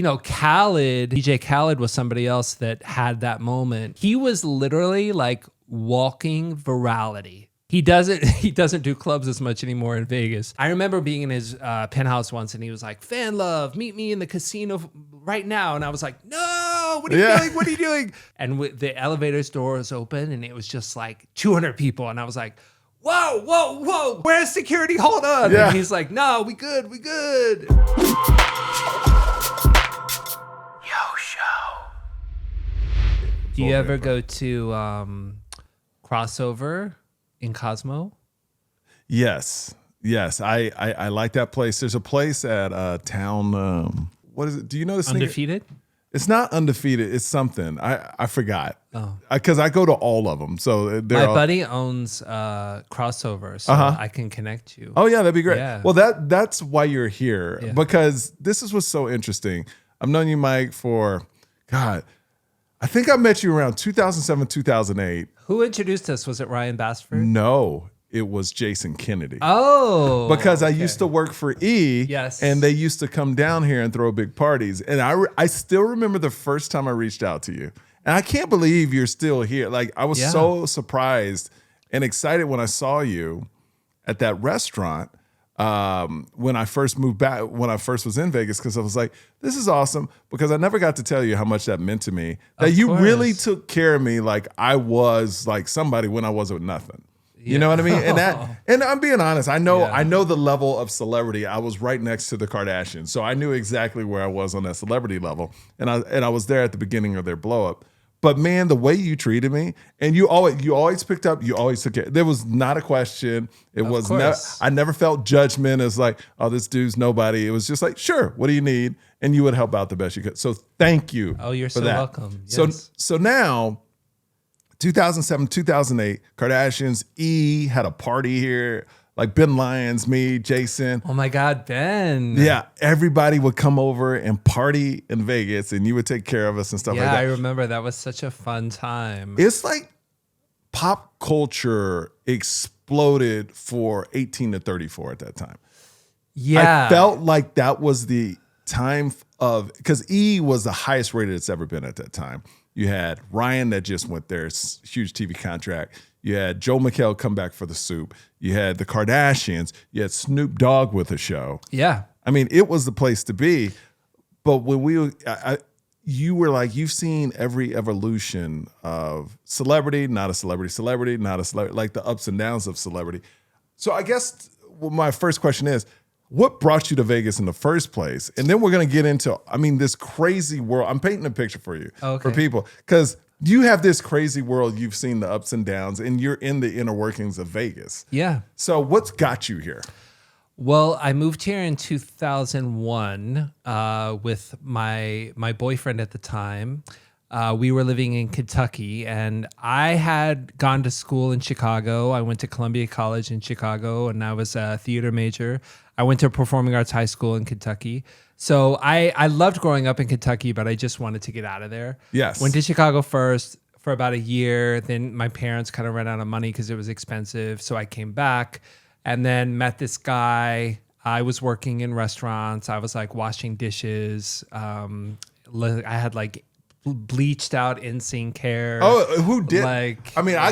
Khaled, DJ Khaled was somebody else that had that moment. He was literally like walking virality. He doesn't do clubs as much anymore in Vegas. I remember being in his penthouse once and he was like, "Fan love, meet me in the casino right now." And I was like, "No, what are you doing? What are you doing?" And the elevator's door was open and it was just like 200 people. And I was like, "Whoa, whoa, whoa, where's security? Hold on." And he's like, "No, we good, we good." Yo, show. Do you ever go to Crossover in Cosmo? Yes. I like that place. There's a place at Town. What is it? Do you know this? Undefeated? It's not Undefeated. It's something. I forgot. Oh, because I go to all of them. So my buddy owns Crossover, so I can connect you. Oh yeah, that'd be great. Yeah. Well, that's why you're here, because this is what's so interesting. I've known you, Mike, for God. I think I met you around 2007, 2008. Who introduced us? Was it Ryan Bassford? No, it was Jason Kennedy. Oh. Because I used to work for E. Yes. And they used to come down here and throw big parties. And I still remember the first time I reached out to you. And I can't believe you're still here. Like, I was so surprised and excited when I saw you at that restaurant. When I first moved back, when I first was in Vegas, because I was like, this is awesome, because I never got to tell you how much that meant to me. That you really took care of me like I was like somebody when I wasn't nothing. You know what I mean? And I'm being honest, I know the level of celebrity. I was right next to the Kardashians. So I knew exactly where I was on that celebrity level. And I was there at the beginning of their blow up. But man, the way you treated me, and you always picked up, you always took care. There was not a question. It was never. I never felt judgment as like, oh, this dude's nobody. It was just like, sure, what do you need? And you would help out the best you could. So thank you. Oh, you're so welcome. Yes. So now, 2007, 2008, Kardashians, E had a party here. Like Ben Lyons, me, Jason. Oh my God, Ben. Yeah, everybody would come over and party in Vegas and you would take care of us and stuff like that. Yeah, I remember that was such a fun time. It's like pop culture exploded for 18 to 34 at that time. Yeah. I felt like that was the time of, because E was the highest rated it's ever been at that time. You had Ryan that just went there, huge TV contract. You had Joe McHale come back for The Soup. You had the Kardashians. You had Snoop Dogg with a show. Yeah. I mean, it was the place to be. But when you were like, you've seen every evolution of celebrity, not a celebrity, celebrity, not a celebrity, like the ups and downs of celebrity. So I guess my first question is, what brought you to Vegas in the first place? And then we're going to get into, this crazy world. I'm painting a picture for you, for people, because you have this crazy world. You've seen the ups and downs, and you're in the inner workings of Vegas. Yeah. So what's got you here? Well, I moved here in 2001 with my boyfriend at the time. We were living in Kentucky, and I had gone to school in Chicago. I went to Columbia College in Chicago, and I was a theater major. I went to Performing Arts High School in Kentucky. So I loved growing up in Kentucky, but I just wanted to get out of there. Yes. Went to Chicago first for about a year. Then my parents kind of ran out of money because it was expensive. So I came back and then met this guy. I was working in restaurants. I was like washing dishes. I had like bleached out NSYNC hair. Oh, who did? I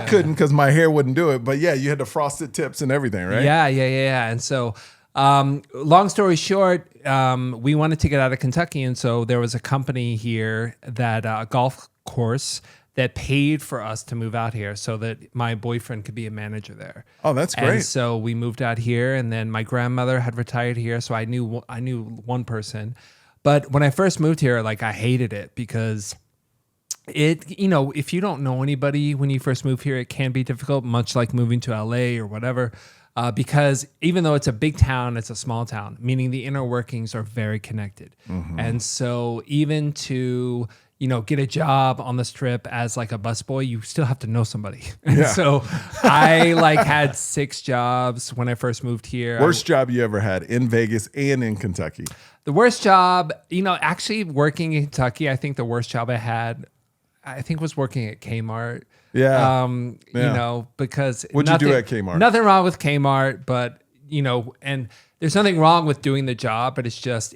couldn't because my hair wouldn't do it. But yeah, you had the frosted tips and everything, right? Yeah. And so, long story short, we wanted to get out of Kentucky, and so there was a company here that a golf course that paid for us to move out here so that my boyfriend could be a manager there. Oh, that's great. And so we moved out here, and then my grandmother had retired here, so I knew one person. But when I first moved here, like I hated it because if you don't know anybody when you first move here, it can be difficult, much like moving to LA or whatever. Because even though it's a big town, it's a small town, meaning the inner workings are very connected. Mm-hmm. And so even to, get a job on the Strip as like a busboy, you still have to know somebody. And so I had 6 jobs when I first moved here. Worst job you ever had in Vegas and in Kentucky? The worst job, actually working in Kentucky, I think the worst job I had, was working at Kmart. Yeah. Because what'd you do at Kmart? Nothing wrong with Kmart, but and there's nothing wrong with doing the job, but it's just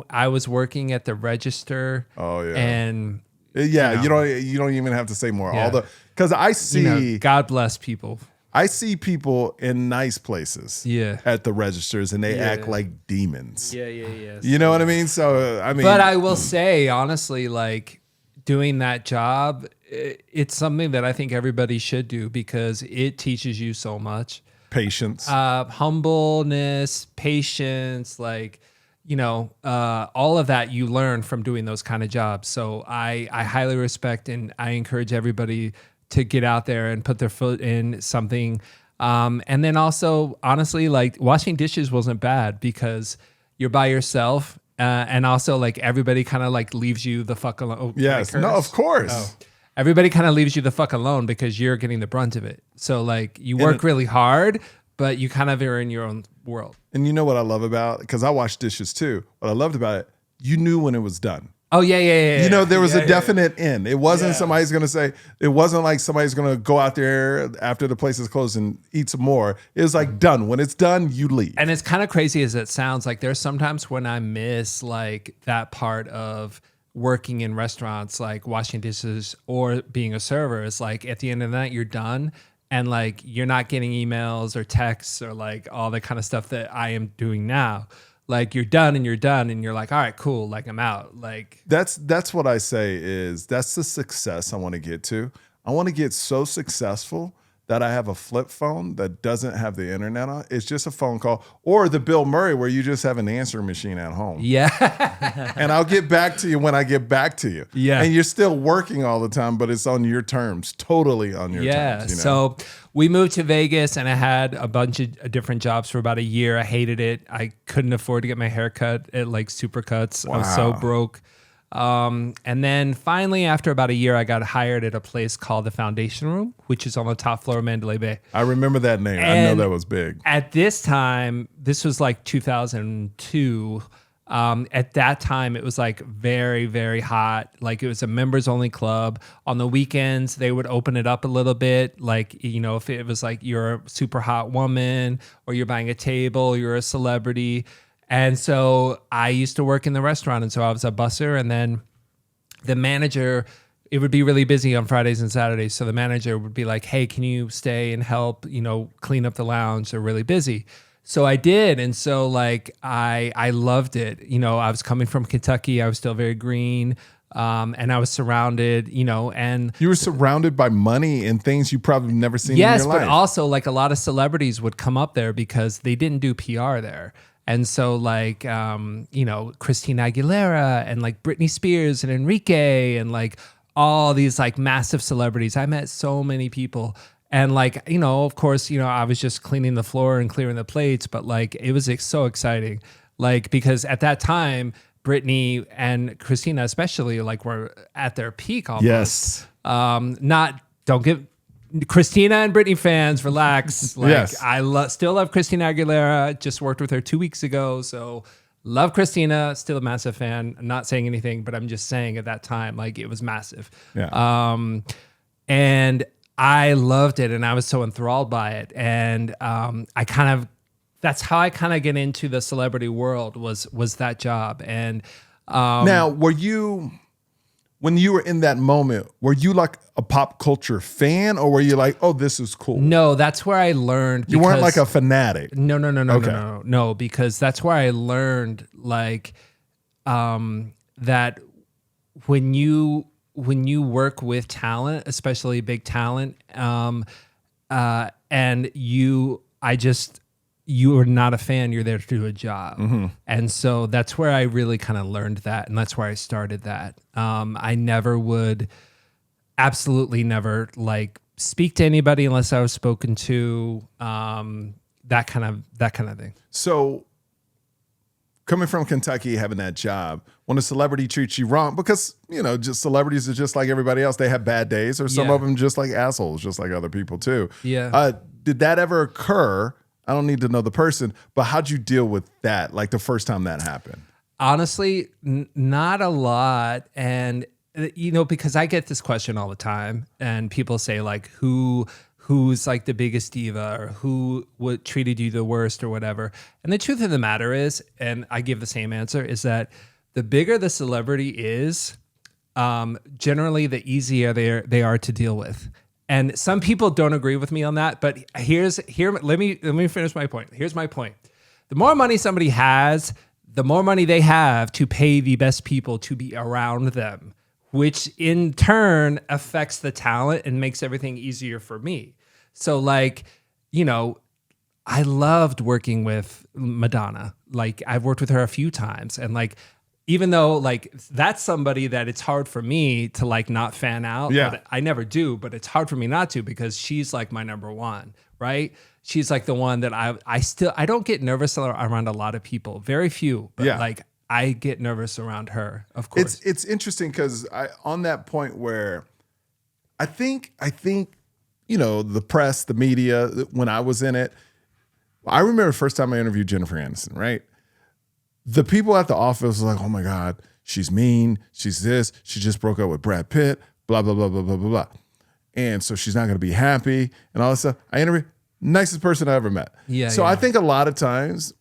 I was working at the register. Oh yeah. And yeah, you don't even have to say more. Yeah. Because I see God bless people. I see people in nice places at the registers and they act like demons. Yeah. You know what I mean? So I mean, but I will say honestly, like doing that job, it's something that I think everybody should do because it teaches you so much. Patience, humbleness, patience, like, all of that you learn from doing those kind of jobs. So I highly respect and I encourage everybody to get out there and put their foot in something. And then also, honestly, like washing dishes wasn't bad because you're by yourself. And also like everybody kind of like leaves you the fuck alone. Oh, yes. No, of course. Oh. Everybody kind of leaves you the fuck alone because you're getting the brunt of it. So like you work really hard, but you kind of are in your own world. And you know what I love about, because I wash dishes too. What I loved about it, you knew when it was done. Oh yeah. You know, there was a definite end. It wasn't somebody's going to say, it wasn't like somebody's going to go out there after the place is closed and eat some more. It was like done. When it's done, you leave. And it's kind of crazy as it sounds, like there's sometimes when I miss like that part of working in restaurants, like washing dishes or being a server. It's like at the end of the night, you're done. And like, you're not getting emails or texts or like all the kind of stuff that I am doing now. Like you're done and you're like, all right, cool. Like I'm out. Like that's what I say is that's the success I want to get to. I want to get so successful that I have a flip phone that doesn't have the internet on. It's just a phone call, or the Bill Murray where you just have an answering machine at home. Yeah. And I'll get back to you when I get back to you. Yeah. And you're still working all the time, but it's on your terms, totally on your terms. You know? So we moved to Vegas and I had a bunch of different jobs for about a year. I hated it. I couldn't afford to get my hair cut at like Supercuts. Wow. I was so broke. And then finally, after about a year, I got hired at a place called the Foundation Room, which is on the top floor of Mandalay Bay. I remember that name. I know that was big. At this time, this was like 2002. At that time, it was like very, very hot. Like it was a members only club. On the weekends, they would open it up a little bit. Like, if it was like you're a super hot woman or you're buying a table, you're a celebrity. And so I used to work in the restaurant. And so I was a busser. And then the manager, it would be really busy on Fridays and Saturdays. So the manager would be like, hey, can you stay and help, clean up the lounge? They're really busy. So I did. And so like, I loved it. I was coming from Kentucky. I was still very green. And I was surrounded, and you were surrounded by money and things you probably never seen in your life. Yes, but also like a lot of celebrities would come up there because they didn't do PR there. And so like, Christina Aguilera and like Britney Spears and Enrique and like all these like massive celebrities. I met so many people. And like, of course, I was just cleaning the floor and clearing the plates, but like, it was so exciting. Like, because at that time, Britney and Christina especially like were at their peak almost. Yes. Don't give Christina and Britney fans, relax. Like yes. I still love Christina Aguilera. Just worked with her 2 weeks ago. So love Christina, still a massive fan. I'm not saying anything, but I'm just saying at that time, like it was massive. Yeah. And I loved it and I was so enthralled by it. And that's how I kind of get into the celebrity world was that job. And now, when you were in that moment, were you like a pop culture fan or were you like, oh, this is cool? No, that's where I learned. You weren't like a fanatic. No, because that's where I learned like that when you work with talent, especially big talent, and you are not a fan, you're there to do a job. Mm-hmm. And so that's where I really kind of learned that. And that's where I started that. I absolutely never like speak to anybody unless I was spoken to, that kind of thing. So coming from Kentucky, having that job, when a celebrity treats you wrong, because, just celebrities are just like everybody else. They have bad days or some of them just like assholes, just like other people too. Yeah. Did that ever occur? I don't need to know the person, but how'd you deal with that? Like the first time that happened? Honestly, not a lot. And, because I get this question all the time and people say like, who who's like the biggest diva or who treated you the worst or whatever. And the truth of the matter is, and I give the same answer, is that the bigger the celebrity is, generally the easier they are to deal with. And some people don't agree with me on that, but let me finish my point. Here's my point. The more money somebody has, the more money they have to pay the best people to be around them, which in turn affects the talent and makes everything easier for me. So like, I loved working with Madonna. Like I've worked with her a few times, and like, even though like that's somebody that it's hard for me to like not fan out. Yeah. But I never do, but it's hard for me not to because she's like my number one, right? She's like the one that I don't get nervous around a lot of people, very few, but like I get nervous around her, of course. It's interesting because on that point where I think the press, the media, when I was in it, I remember the first time I interviewed Jennifer Aniston, right? The people at the office were like, oh my God, she's mean. She's this. She just broke up with Brad Pitt, blah, blah, blah, blah, blah, blah, blah. And so she's not going to be happy and all this stuff. I interviewed nicest person I ever met. I think a lot of times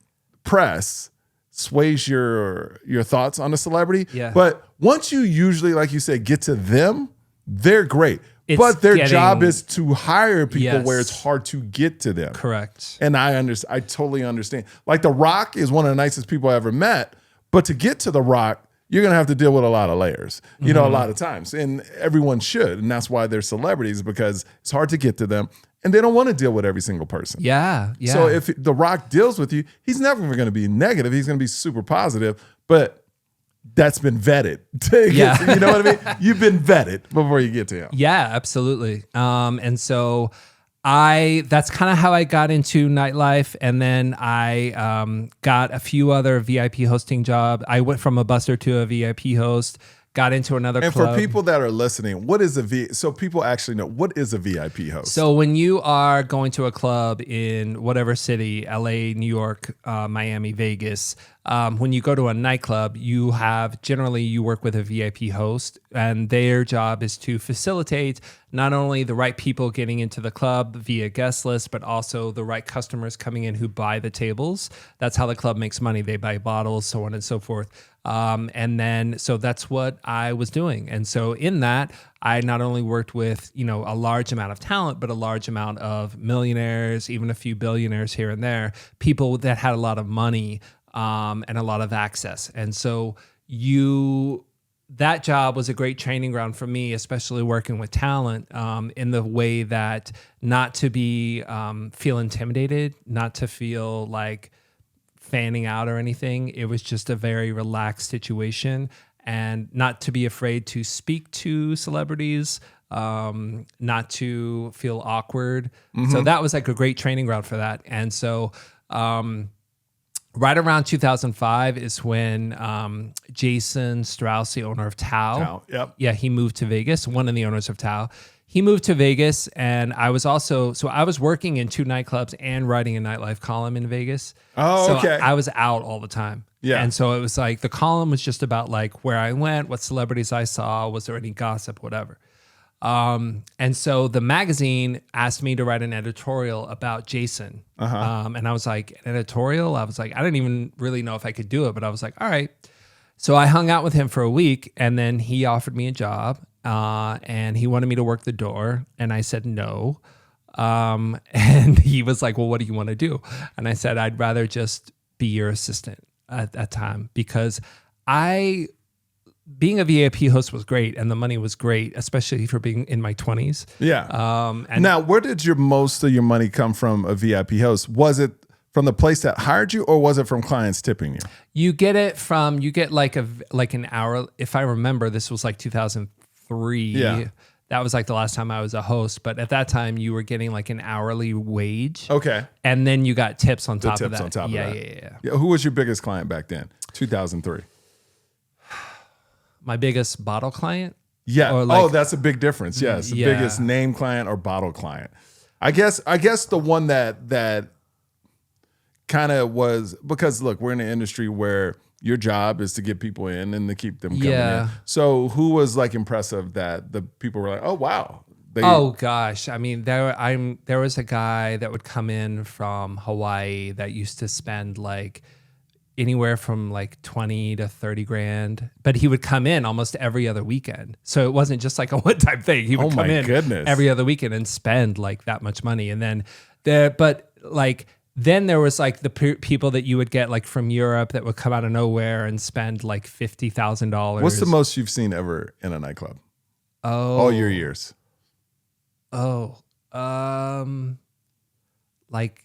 press sways your thoughts on a celebrity. Yeah. But once you usually, like you said, get to them, they're great. But their job is to hire people where it's hard to get to them. Correct. And I totally understand. Like The Rock is one of the nicest people I ever met, but to get to The Rock, you're going to have to deal with a lot of layers, a lot of times. And everyone should. And that's why they're celebrities, because it's hard to get to them. And they don't want to deal with every single person. Yeah. So if The Rock deals with you, he's never going to be negative. He's going to be super positive. But that's been vetted. You know what I mean? You've been vetted before you get to him. Yeah, absolutely. And so that's kind of how I got into Nightlife. And then I got a few other VIP hosting jobs. I went from a busser to a VIP host, got into another club. And for people that are listening, so people actually know, what is a VIP host? So when you are going to a club in whatever city, LA, New York, Miami, Vegas, when you go to a nightclub, you work with a VIP host, and their job is to facilitate not only the right people getting into the club via guest list, but also the right customers coming in who buy the tables. That's how the club makes money. They buy bottles, so on and so forth. So that's what I was doing. And so in that, I not only worked with, a large amount of talent, but a large amount of millionaires, even a few billionaires here and there, people that had a lot of money, and a lot of access. And so that job was a great training ground for me, especially working with talent, in the way that not to feel intimidated, not to feel like fanning out or anything. It was just a very relaxed situation, and not to be afraid to speak to celebrities, not to feel awkward. So that was like a great training ground for that. And so, right around 2005 is when Jason Strauss, the owner of Tao, he moved to Vegas, one of the owners of Tao. He moved to Vegas, and I was working in 2 nightclubs and writing a Nightlife column in Vegas. Oh, okay. I was out all the time. Yeah. And so it was like the column was just about like where I went, what celebrities I saw, was there any gossip, whatever. And so the magazine asked me to write an editorial about Jason. And I was like, an editorial? I was like, I didn't even really know if I could do it, but I was like, all right. So I hung out with him for a week, and then he offered me a job, and he wanted me to work the door, and I said no. And he was like, well, what do you want to do? And I said, I'd rather just be your assistant at that time, because being a VIP host was great, and the money was great, especially for being in my 20s. Yeah. And now, where did most of your money come from a VIP host? Was it from the place that hired you, or was it from clients tipping you? You get like an hour. If I remember, this was like 2003. Yeah. That was like the last time I was a host. But at that time, you were getting like an hourly wage. Okay. And then you got tips on top of that. On top of that. Yeah. Who was your biggest client back then? 2003. My biggest bottle client? Yeah. That's a big difference. Yes. The biggest name client or bottle client. I guess the one that kind of was, because look, we're in an industry where your job is to get people in and to keep them coming in. So who was like impressive that the people were like, oh, wow, Oh gosh, I mean, there was a guy that would come in from Hawaii that used to spend like anywhere from like 20 to 30 grand, but he would come in almost every other weekend. So it wasn't just like a one-time thing. He would come in every other weekend and spend like that much money. And then then there was like the people that you would get like from Europe that would come out of nowhere and spend like $50,000. What's the most you've seen ever in a nightclub? Oh, all your years. Oh, like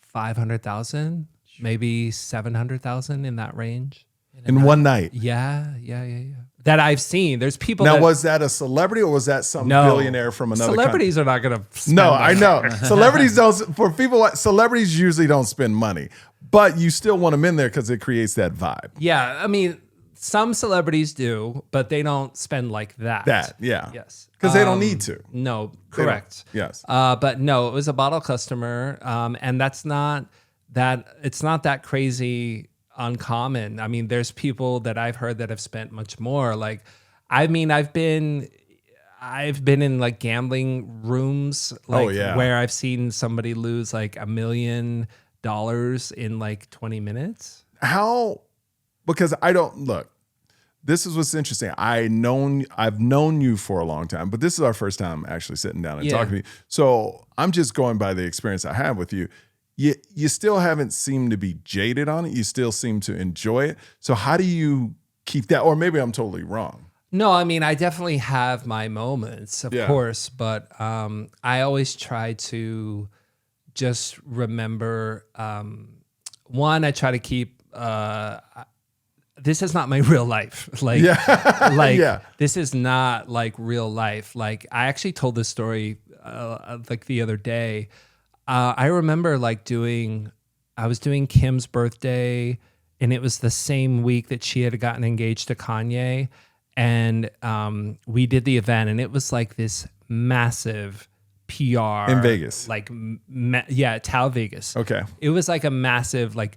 500,000, maybe 700,000 in that range. In one night? Yeah. That I've seen. There's people now, was that a celebrity or was that some billionaire from another Celebrities country? are not going to No, I know. Celebrities don't, celebrities usually don't spend money, but you still want them in there because it creates that vibe. Yeah, I mean, some celebrities do, but they don't spend like that. Yes. Because they don't need to. No, correct. Yes. But no, it was a bottle customer, and it's not that crazy uncommon. I mean, there's people that I've heard that have spent much more. Like, I mean, I've been in like gambling rooms, like where I've seen somebody lose like $1 million in like 20 minutes. How? Because I don't look. This is what's interesting. I've known you for a long time, but this is our first time actually sitting down and talking to you. So I'm just going by the experience I have with you. You still haven't seemed to be jaded on it. You still seem to enjoy it. So how do you keep that? Or maybe I'm totally wrong. No, I mean, I definitely have my moments, of course, but I always try to just remember, one, I try to keep, this is not my real life. This is not like real life. Like, I actually told this story like the other day. I remember like I was doing Kim's birthday, and it was the same week that she had gotten engaged to Kanye. And we did the event, and it was like this massive PR. In Vegas. Like, Tao Vegas. Okay. It was like a massive, like,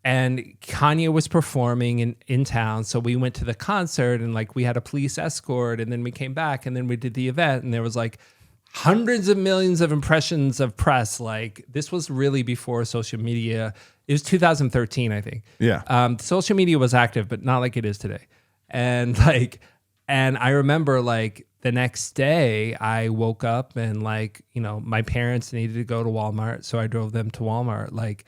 and Kanye was performing in town. So we went to the concert, and like we had a police escort, and then we came back, and then we did the event, and there was like hundreds of millions of impressions of press. Like, this was really before social media. It was 2013, I think. Yeah. Social media was active, but not like it is today. And I remember like the next day I woke up and like, you know, my parents needed to go to Walmart. So I drove them to Walmart. Like,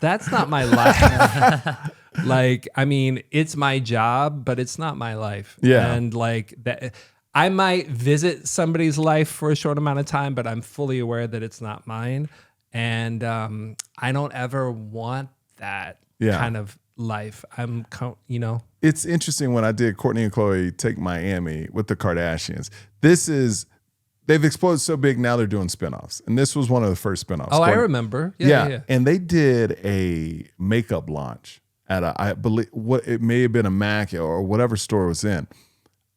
that's not my life. Like, I mean, it's my job, but it's not my life. Yeah. And like that, I might visit somebody's life for a short amount of time, but I'm fully aware that it's not mine. And I don't ever want that kind of life. It's interesting when I did Courtney and Khloe Take Miami with the Kardashians. They've exploded so big now they're doing spinoffs. And this was one of the first spinoffs. Oh, I remember. Yeah. And they did a makeup launch at I believe it may have been a Mac or whatever store it was in.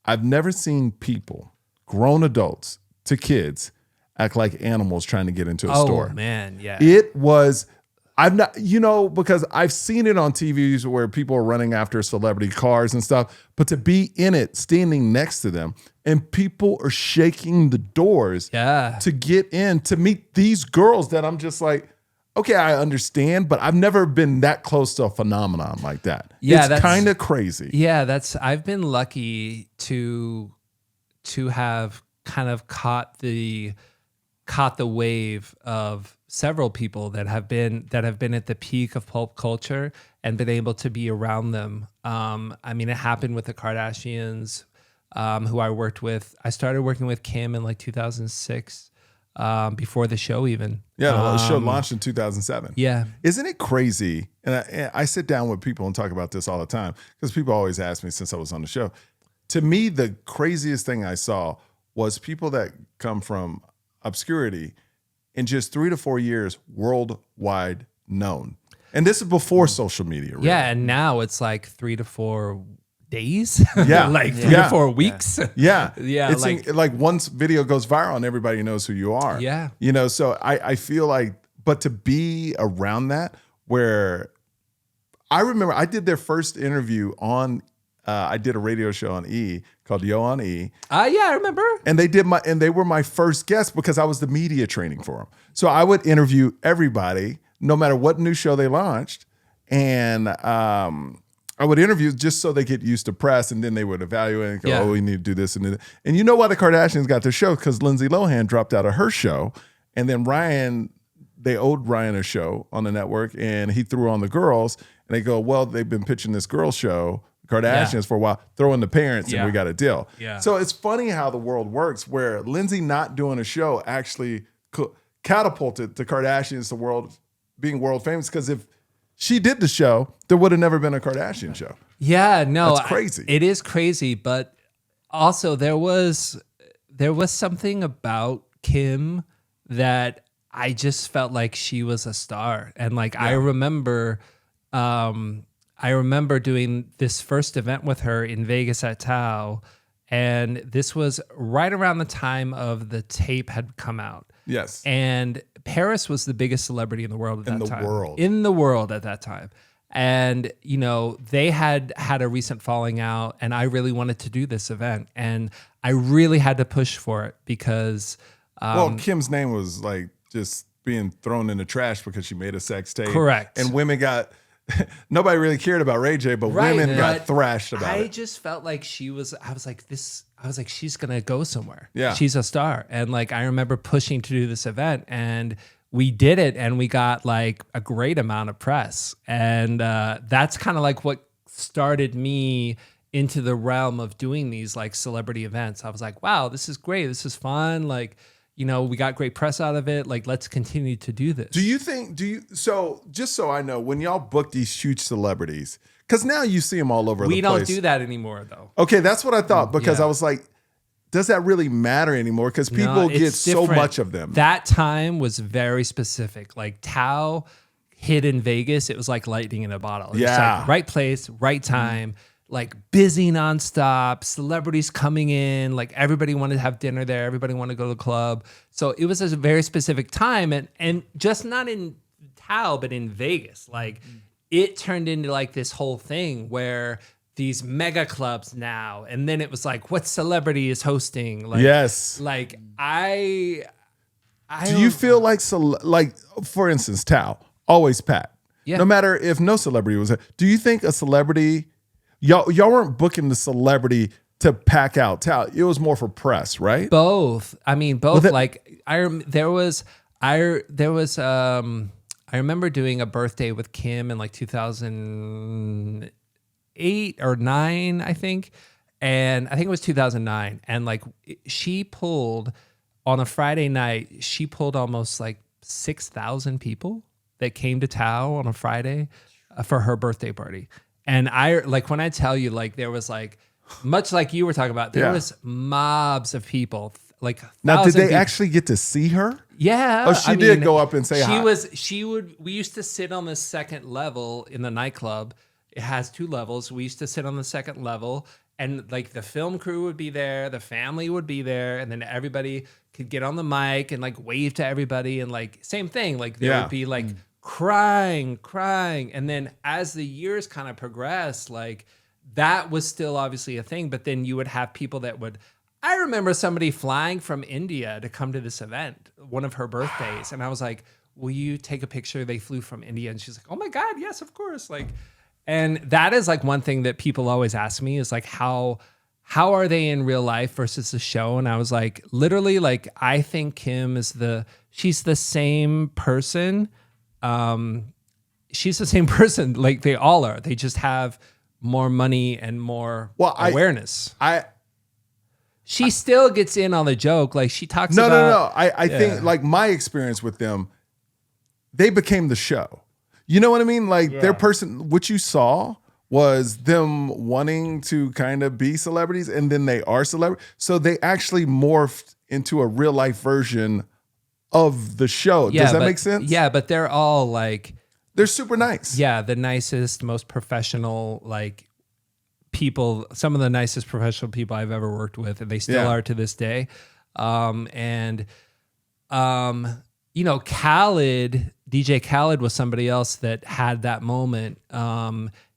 I've never seen people, grown adults to kids, act like animals trying to get into a store. Oh man, yeah. It was because I've seen it on TVs where people are running after celebrity cars and stuff, but to be in it, standing next to them, and people are shaking the doors to get in, to meet these girls that I'm just like, okay, I understand, but I've never been that close to a phenomenon like that. Yeah, it's kind of crazy. Yeah, I've been lucky to have kind of caught the wave of several people that have been at the peak of pop culture and been able to be around them. I mean, it happened with the Kardashians, who I worked with. I started working with Kim in like 2006, before the show even. Yeah, the show launched in 2007. Yeah. Isn't it crazy? And I sit down with people and talk about this all the time because people always ask me since I was on the show. To me, the craziest thing I saw was people that come from obscurity in just 3 to 4 years worldwide known. And this is before social media. Really. Yeah, and now it's like 3 to 4 days. Yeah. Like 3 to 4 weeks. Yeah. Yeah. It's like once video goes viral and everybody knows who you are. Yeah. So I feel like, but to be around that where I remember I did their first interview on I did a radio show on E called Yo on E. Yeah, I remember. And they were my first guests because I was the media training for them. So I would interview everybody, no matter what new show they launched. And I would interview just so they get used to press, and then they would evaluate and go, oh, we need to do this and that. And you know why the Kardashians got their show? Because Lindsay Lohan dropped out of her show. And then they owed Ryan a show on the network, and he threw on the girls. And they go, well, they've been pitching this girl show, Kardashians, for a while, throw in the parents, and we got a deal. Yeah. So it's funny how the world works, where Lindsay not doing a show actually catapulted the Kardashians to being world famous, because if she did the show, there would have never been a Kardashian show. Yeah, no. That's crazy. It is crazy, but also there was something about Kim that I just felt like she was a star. And like I remember doing this first event with her in Vegas at Tao, and this was right around the time of the tape had come out. Yes. And Paris was the biggest celebrity in the world at that time. In the world at that time. And, you know, they had a recent falling out, and I really wanted to do this event. And I really had to push for it because... well, Kim's name was like just being thrown in the trash because she made a sex tape. Correct. And women got... nobody really cared about Ray J, but women got thrashed about it. I just felt like I was like, she's going to go somewhere. Yeah. She's a star. And like, I remember pushing to do this event, and we did it, and we got like a great amount of press. And that's kind of like what started me into the realm of doing these like celebrity events. I was like, wow, this is great. This is fun. Like, you know, we got great press out of it. Like, let's continue to do this. So just so I know, when y'all book these huge celebrities, because now you see them all over the place. We don't do that anymore, though. Okay, that's what I thought, because I was like, does that really matter anymore? Because people get so much of them. That time was very specific. Like Tao hit in Vegas, it was like lightning in a bottle. It was like right place, right time. Like busy nonstop, celebrities coming in, like everybody wanted to have dinner there, everybody wanted to go to the club. So it was a very specific time, and just not in Tao, but in Vegas. Like it turned into like this whole thing where these mega clubs now, and then it was like, what celebrity is hosting? Like, yes. Like I do you feel like for instance, Tao, always packed. Yeah. No matter if no celebrity was there. Do you think a celebrity... Y'all weren't booking the celebrity to pack out Tao. It was more for press, right? Both. I mean, both. Like I remember doing a birthday with Kim in like 2008 or 9, I think. And I think it was 2009. And like she pulled on a Friday night, she pulled almost like 6,000 people that came to Tao on a Friday for her birthday party. And when I tell you, like, there was like, much like you were talking about, there was mobs of people. Like, now, did they actually get to see her? Yeah. Oh, she did go up and say hi. We used to sit on the second level in the nightclub. It has 2 levels. We used to sit on the second level, and like the film crew would be there, the family would be there, and then everybody could get on the mic and like wave to everybody, and like same thing. Like there would be like crying. And then as the years kind of progressed, like that was still obviously a thing, but then you would have people that would, I remember somebody flying from India to come to this event, one of her birthdays. And I was like, will you take a picture? They flew from India. And she's like, oh my God, yes, of course. Like, and that is like one thing that people always ask me is like, how are they in real life versus the show? And I was like, literally, like, I think Kim is she's the same person. She's the same person. Like they all are. They just have more money and more awareness. She still gets in on the joke. Like she talks about... No. I think like my experience with them, they became the show. You know what I mean? Like their person, what you saw was them wanting to kind of be celebrities, and then they are celebrities. So they actually morphed into a real life version of the show. Does that make sense? Yeah, but they're all like... They're super nice. Yeah, the nicest, most professional, like people, some of the nicest professional people I've ever worked with, and they still are to this day. You know, DJ Khaled was somebody else that had that moment.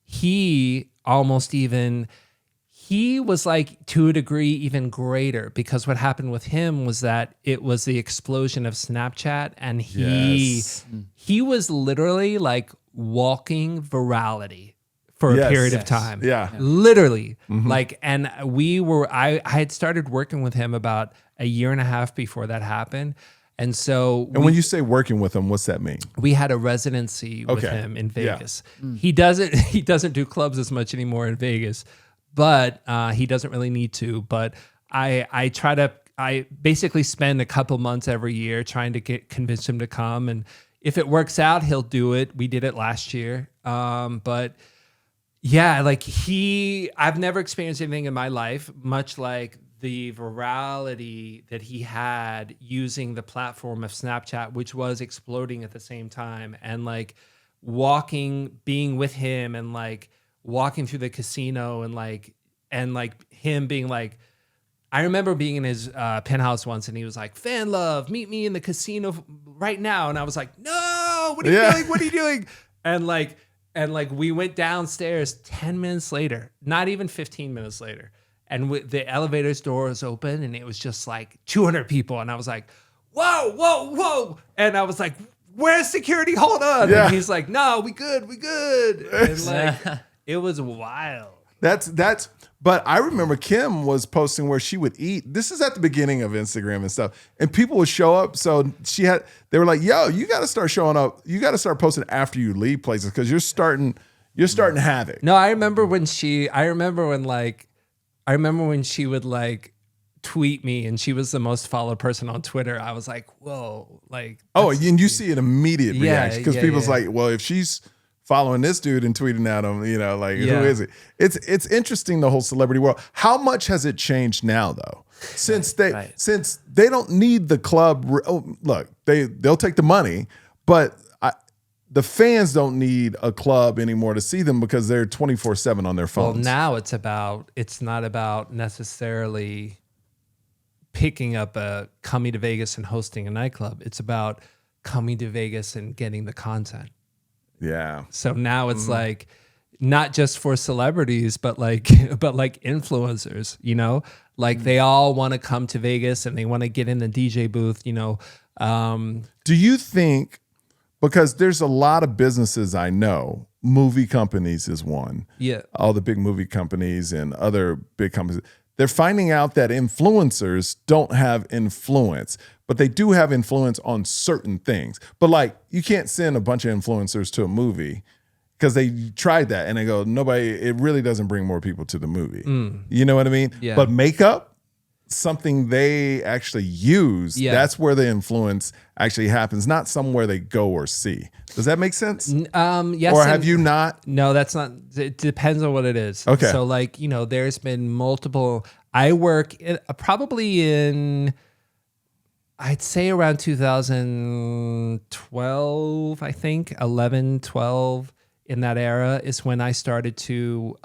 He almost even, he was like to a degree even greater, because what happened with him was that it was the explosion of Snapchat, and he was literally like walking virality for a period of time. Yeah. Literally. Like, and I had started working with him about a year and a half before that happened. And so when you say working with him, what's that mean? we had a residency with him in Vegas. He doesn't do clubs as much anymore in Vegas, but he doesn't really need to. But I basically spend a couple months every year trying to convince him to come. And if it works out, he'll do it. We did it last year. But yeah, like I've never experienced anything in my life, much like the virality that he had using the platform of Snapchat, which was exploding at the same time, and like being with him and like walking through the casino and him being like, I remember being in his penthouse once, and he was like, "Fan love, meet me in the casino right now." And I was like, "No, what are you doing? What are you doing?" And we went downstairs 10 minutes later, not even 15 minutes later. And the elevator's door was open, and it was just like 200 people. And I was like, "Whoa, whoa, whoa." And I was like, "Where's security? Hold on." Yeah. And he's like, "No, we good. And like, it was wild. But I remember Kim was posting where she would eat. This is at the beginning of Instagram and stuff. And people would show up. So they were like, "Yo, you got to start showing up. You got to start posting after you leave places, because you're starting havoc." No, I remember when she would like tweet me, and she was the most followed person on Twitter. I was like, whoa, like, Oh, and you see an immediate reaction, because people's yeah. like, well, if she's following this dude and tweeting at him, like, who is it? It's interesting, the whole celebrity world. How much has it changed now, though? Since they don't need the club. Look, they'll take the money, but the fans don't need a club anymore to see them, because they're 24/7 on their phones. Well, now it's not about necessarily picking up coming to Vegas and hosting a nightclub. It's about coming to Vegas and getting the content. Yeah. So now it's like not just for celebrities, but like influencers, like they all want to come to Vegas and they want to get in the DJ booth, Do you think, because there's a lot of businesses I know, movie companies is one. Yeah. All the big movie companies and other big companies, they're finding out that influencers don't have influence, but they do have influence on certain things. But like, you can't send a bunch of influencers to a movie, because they tried that and they go, it really doesn't bring more people to the movie. You know what I mean? Yeah. But makeup, something they actually use, that's where the influence actually happens, not somewhere they go or see. Does that make sense? Yes. Or have you not? No, that's not. It depends on what it is. Okay. So like, there's been multiple. I work probably in, I'd say around 2012, I think 11, 12, in that era is when I started to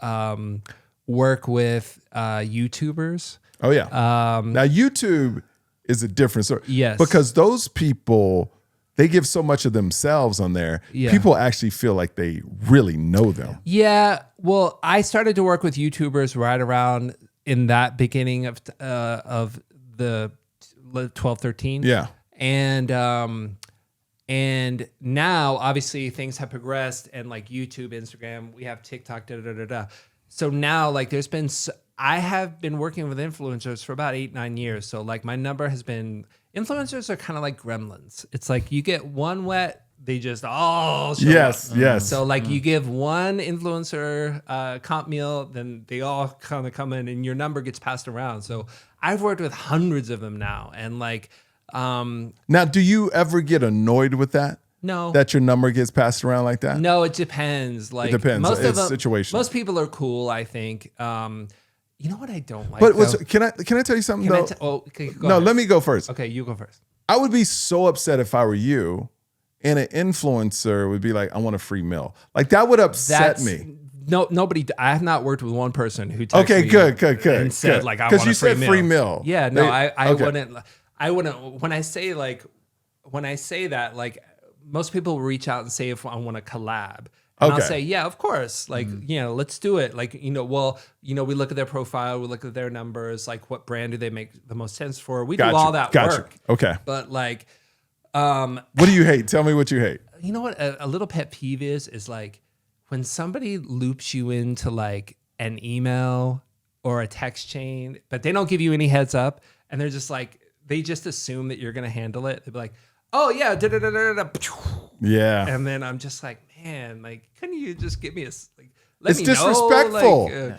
work with YouTubers. Oh yeah. Now YouTube is a different story. Yes. Because those people, they give so much of themselves on there. Yeah. People actually feel like they really know them. Yeah. Well, I started to work with YouTubers right around in that beginning of the 12, 13. Yeah. And now obviously things have progressed, and like YouTube, Instagram, we have TikTok, So now like I have been working with influencers for about 8-9 years. So like my number has been, influencers are kind of like gremlins. It's like you get one wet, they just all show up. Yes. So like you give one influencer comp meal, then they all kind of come in and your number gets passed around. So I've worked with hundreds of them now. And like, now, do you ever get annoyed with that? no, That your number gets passed around like that? no, it depends. Like It depends. Most of It's them, situational. Most people are cool, I think. You know what I don't like? But though? can I tell you something, though? Okay, go No, ahead. let me go first. Okay, you go first. I would be so upset if I were you and an influencer would be like, "I want a free meal." Like, that would upset me. No, nobody. I have not worked with one person who texted Okay, me good. and said like, "I want a free meal." Because you said free meal. Yeah, no, I okay. wouldn't. I wouldn't. When I say that, like most people reach out and say if I want to collab, And I'll Okay. say, yeah, of course. Like, let's do it. Like, we look at their profile, we look at their numbers, like what brand do they make the most sense for? We do all that work. Okay. But like, what do you hate? Tell me what you hate. you know what a little pet peeve is like when somebody loops you into like an email or a text chain, but they don't give you any heads up, and they're just like, they just assume that you're going to handle it. They'll be like, oh yeah, Yeah. and then I'm just like, man, like, couldn't you just give me let me disrespectful. know?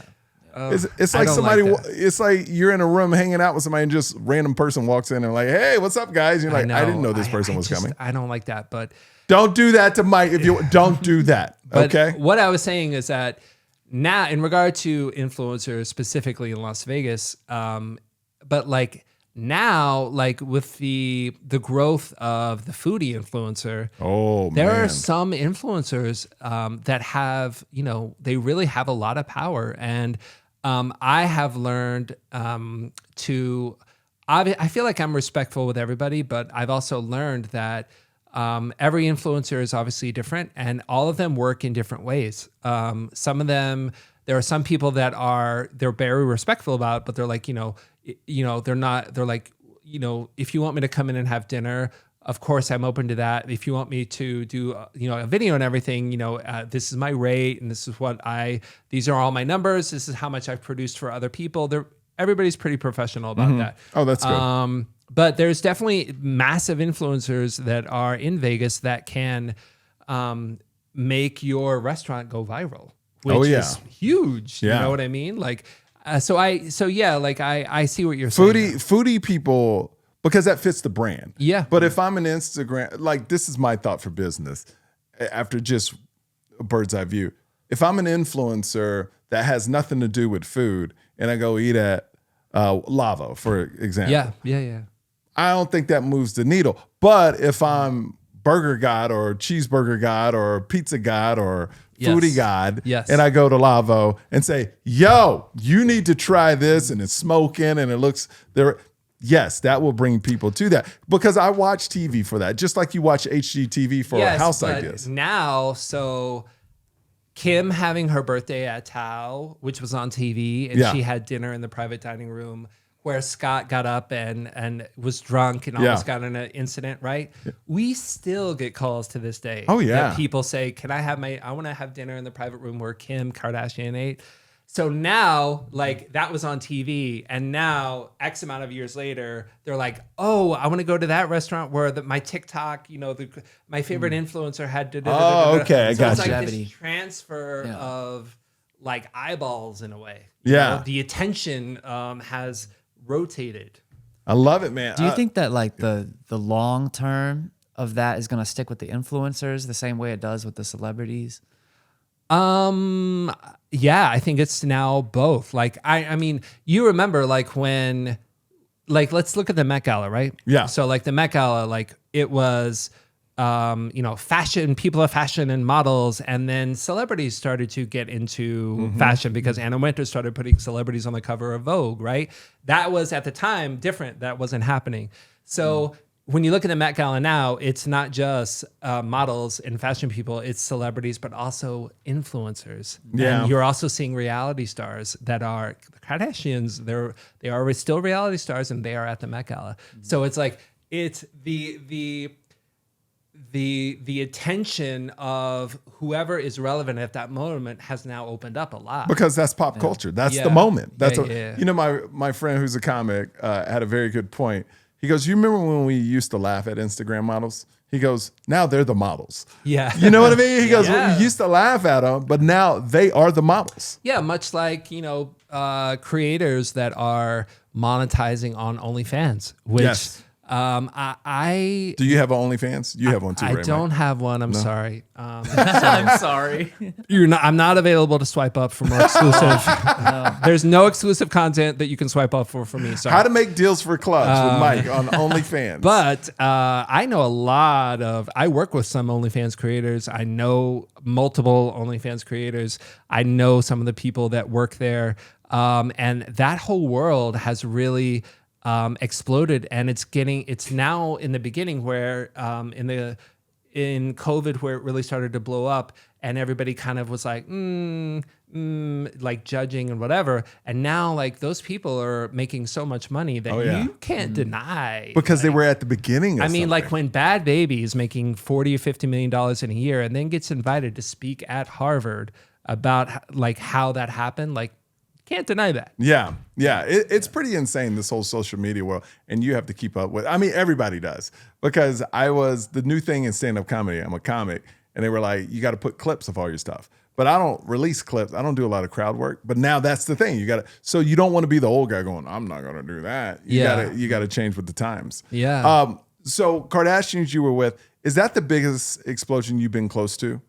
It's like somebody. It's like you're in a room hanging out with somebody, and just random person walks in and like, "Hey, what's up, guys?" And you're like, "I didn't know this person was coming." I don't like that, but don't do that to Mike. If you don't do that, okay? What I was saying is that now, in regard to influencers specifically in Las Vegas, but like now, like with the growth of the foodie influencer, there are some influencers that have, they really have a lot of power. And I have learned to, I feel like I'm respectful with everybody, but I've also learned that every influencer is obviously different, and all of them work in different ways. Some of them, there are some people that they're very respectful about, but they're like, they're not, they're like, if you want me to come in and have dinner, of course I'm open to that. If you want me to do, a video and everything, this is my rate, and this is these are all my numbers. This is how much I've produced for other people. Everybody's pretty professional about that. Oh, that's good. But there's definitely massive influencers that are in Vegas that can make your restaurant go viral, which is huge. Yeah. You know what I mean? Like, I see what you're saying. Foodie people, because that fits the brand. Yeah. But if I'm an Instagram, like, this is my thought for business after just a bird's eye view. If I'm an influencer that has nothing to do with food and I go eat at Lavo, for example. Yeah. I don't think that moves the needle. But if I'm Burger God or Cheeseburger God or Pizza God or Foodie God, and I go to Lavo and say, yo, you need to try this, and it's smoking and it looks there. Yes, that will bring people to that, because I watch TV for that, just like you watch HGTV for house ideas. Now, so Kim having her birthday at Tao, which was on TV, and she had dinner in the private dining room where Scott got up and was drunk and almost got in an incident, right? Yeah. We still get calls to this day. Oh, yeah. That people say, I want to have dinner in the private room where Kim Kardashian ate. So now, like, that was on TV, and now X amount of years later, they're like, oh, I want to go to that restaurant where my TikTok, my favorite influencer had. Okay, I got you. It's like this transfer of like eyeballs in a way. Yeah, the attention has rotated. I love it, man. Do you think that like the long term of that is going to stick with the influencers the same way it does with the celebrities? Yeah, I think it's now both. Like, I mean, you remember like when, like, let's look at the Met Gala, right? Yeah. So like the Met Gala, like it was, fashion, people of fashion and models, and then celebrities started to get into fashion because Anna Wintour started putting celebrities on the cover of Vogue, right? That was at the time different. That wasn't happening. So when you look at the Met Gala now, it's not just models and fashion people, it's celebrities, but also influencers. Yeah. And you're also seeing reality stars that are the Kardashians. They are still reality stars, and they are at the Met Gala. So it's like, it's the attention of whoever is relevant at that moment has now opened up a lot. Because that's pop culture. That's the moment. That's yeah. My friend who's a comic had a very good point. He goes, you remember when we used to laugh at Instagram models? He goes, now they're the models. Yeah. You know what I mean? He goes, well, we used to laugh at them, but now they are the models. Yeah, much like, creators that are monetizing on OnlyFans, which I do you have an OnFans? You have one too, right? I don't have one. I'm sorry. I'm sorry. I'm not available to swipe up for more exclusive. There's no exclusive content that you can swipe up for me. Sorry. How to make deals for clubs with Mike on OnlyFans. But I know I work with some OnlyFans creators. I know multiple OnlyFans creators. I know some of the people that work there. And that whole world has really exploded, and it's now in the beginning where in COVID where it really started to blow up, and everybody kind of was like, like judging and whatever. And now like those people are making so much money that you can't deny. Because they were at the beginning of like when Bad Baby is making $40 or $50 million in a year and then gets invited to speak at Harvard about like how that happened, like can't deny that. Yeah. It's pretty insane, this whole social media world. And you have to keep up with, I mean, everybody does. Because the new thing in stand-up comedy, I'm a comic, and they were like, you got to put clips of all your stuff. But I don't release clips. I don't do a lot of crowd work. But now that's the thing. So you don't want to be the old guy going, I'm not going to do that. You got to change with the times. Yeah. So Kardashians you were with, is that the biggest explosion you've been close to?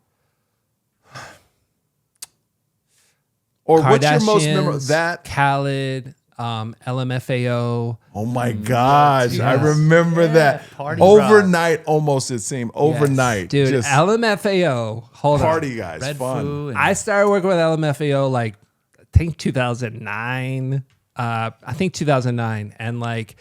Or what's your most memorable? That Khaled, LMFAO. Oh my gosh, I remember that. Party overnight, almost it seemed. Overnight. Dude, just LMFAO. Hold party on. guys, Red fun. Foo and- I started working with LMFAO like I think 2009. And like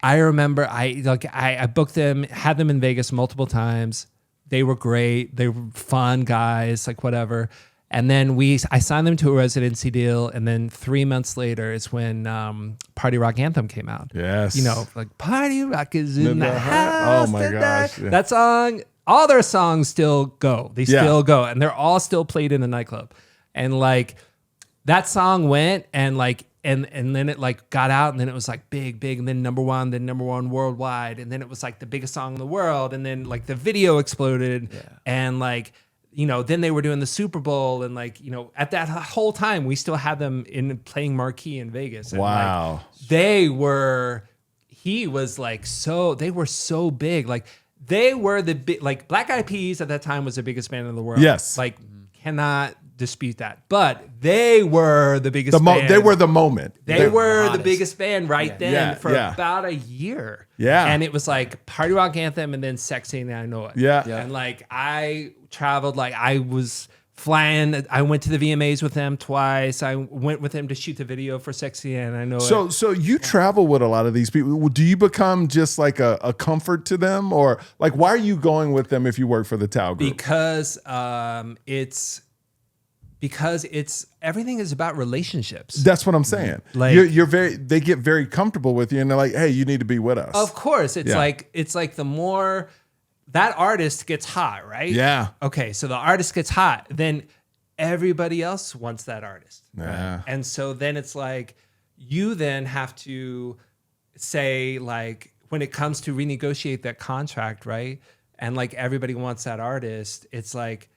I remember I booked them, had them in Vegas multiple times. They were great. They were fun guys, like whatever. And then I signed them to a residency deal, and then 3 months later is when Party Rock Anthem came out. Yes. You know, like Party Rock is in the house. Oh my tonight. gosh. Yeah. That song, all their songs still go. They still go, and they're all still played in the nightclub. And like that song went, and like and then it like got out, and then it was like big, and then number one worldwide, and then it was like the biggest song in the world, and then like the video exploded, and like. You know, then they were doing the Super Bowl, and like, you know, at that whole time, we still had them in playing marquee in Vegas. And Wow. Like, they were so big. Like they were the big, like Black Eyed Peas at that time was the biggest band in the world. Yes. Like cannot dispute that, but they were the biggest band. They were the moment. They were the biggest band then for Yeah. about a year. Yeah. And it was like Party Rock Anthem and then Sexy and I Know It. Yeah. And like I traveled, like I was flying. I went to the VMAs with them twice. I went with them to shoot the video for Sexy and I Know It. So you travel with a lot of these people. Do you become just like a comfort to them? Or like, why are you going with them if you work for the Tao Group? Because everything is about relationships. That's what I'm saying. Like they get very comfortable with you, and they're like, "Hey, you need to be with us." Of course, it's like the more that artist gets hot, right? Yeah. Okay, so the artist gets hot, then everybody else wants that artist. Yeah. Right? And so then it's like you then have to say like when it comes to renegotiate that contract, right? And like everybody wants that artist, it's like.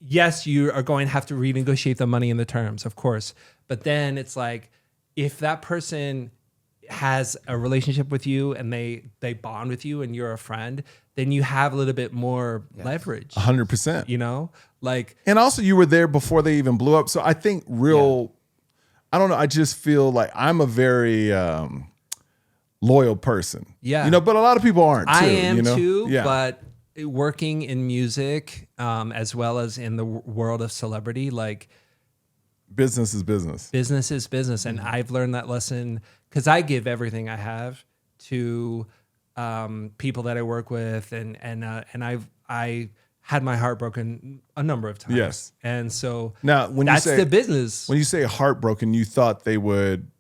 Yes, you are going to have to renegotiate the money and the terms, of course. But then it's like, if that person has a relationship with you and they bond with you and you're a friend, then you have a little bit more leverage. 100%. You know, like, and also you were there before they even blew up. So I think I don't know. I just feel like I'm a very loyal person. Yeah. You know, but a lot of people aren't too. I am you know? too, Yeah. but working in music, as well as in the world of celebrity, like business is business. Business is business, and I've learned that lesson because I give everything I have to people that I work with, and I had my heart broken a number of times. Yes, and so now when that's you say the business. When you say heartbroken, you thought they would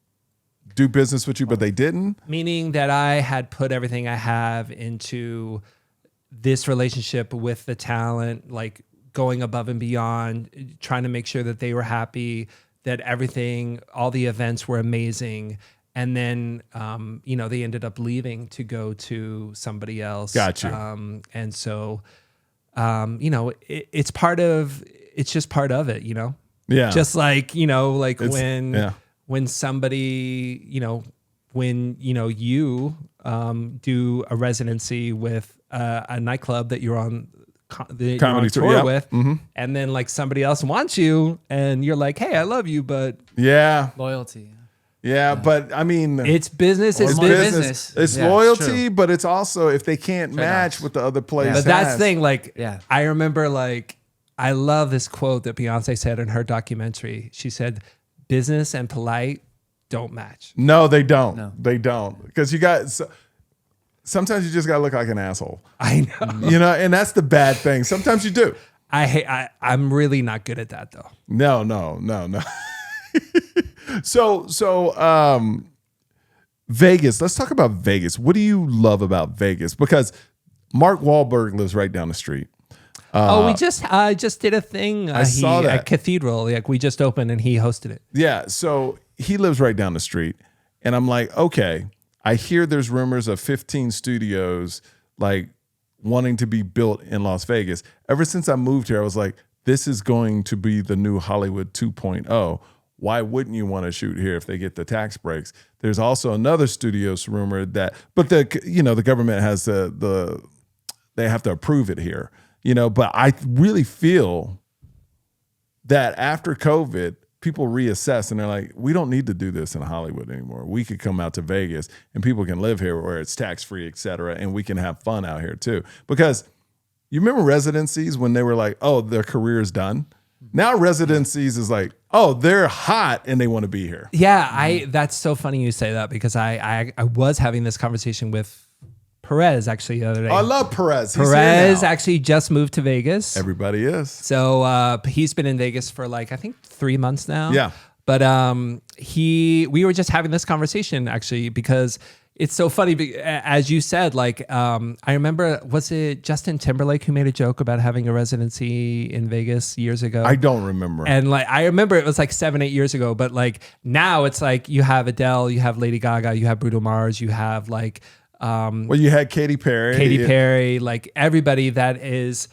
do business with you, but they didn't. Meaning that I had put everything I have into this relationship with the talent, like going above and beyond, trying to make sure that they were happy, that everything, all the events were amazing. And then, you know, they ended up leaving to go to somebody else. Gotcha. And so, you know, it's just part of it, you know? Yeah. Just like, you know, like when somebody, when you do a residency with a nightclub that you're on comedy tour with, and then like somebody else wants you, and you're like, "Hey, I love you," but loyalty. Yeah, but I mean, it's business. It's business. It's loyalty, but it's also if they can't match what the other place. But that's the thing. Like, Yeah. I remember, like, I love this quote that Beyonce said in her documentary. She said, "Business and polite don't match." No, they don't. No. They don't, because you got. So, sometimes you just gotta look like an asshole. I know. You know, and that's the bad thing. Sometimes you do. I'm really not good at that though. No. So Vegas. Let's talk about Vegas. What do you love about Vegas? Because Mark Wahlberg lives right down the street. We just did a thing. I saw that at Cathedral. Like we just opened and he hosted it. Yeah. So he lives right down the street, and I'm like, okay. I hear there's rumors of 15 studios like wanting to be built in Las Vegas. Ever since I moved here, I was like, this is going to be the new Hollywood 2.0. Why wouldn't you want to shoot here if they get the tax breaks? There's also another studios rumored that, but the government has they have to approve it here, but I really feel that after COVID, people reassess and they're like, we don't need to do this in Hollywood anymore. We could come out to Vegas and people can live here where it's tax-free, et cetera, and we can have fun out here too. Because you remember residencies when they were like, oh, their career is done? Now residencies is like, oh, they're hot and they want to be here. Yeah, that's so funny you say that because I was having this conversation with Perez actually the other day. Oh, I love Perez. Perez actually just moved to Vegas. Everybody is. So he's been in Vegas for like I think 3 months now. Yeah. But we were just having this conversation actually because it's so funny. As you said, like I remember, was it Justin Timberlake who made a joke about having a residency in Vegas years ago? I don't remember. And like I remember it was like 7-8 years ago. But like now it's like you have Adele, you have Lady Gaga, you have Bruno Mars, you have like. Well, you had Katy Perry. Like everybody that is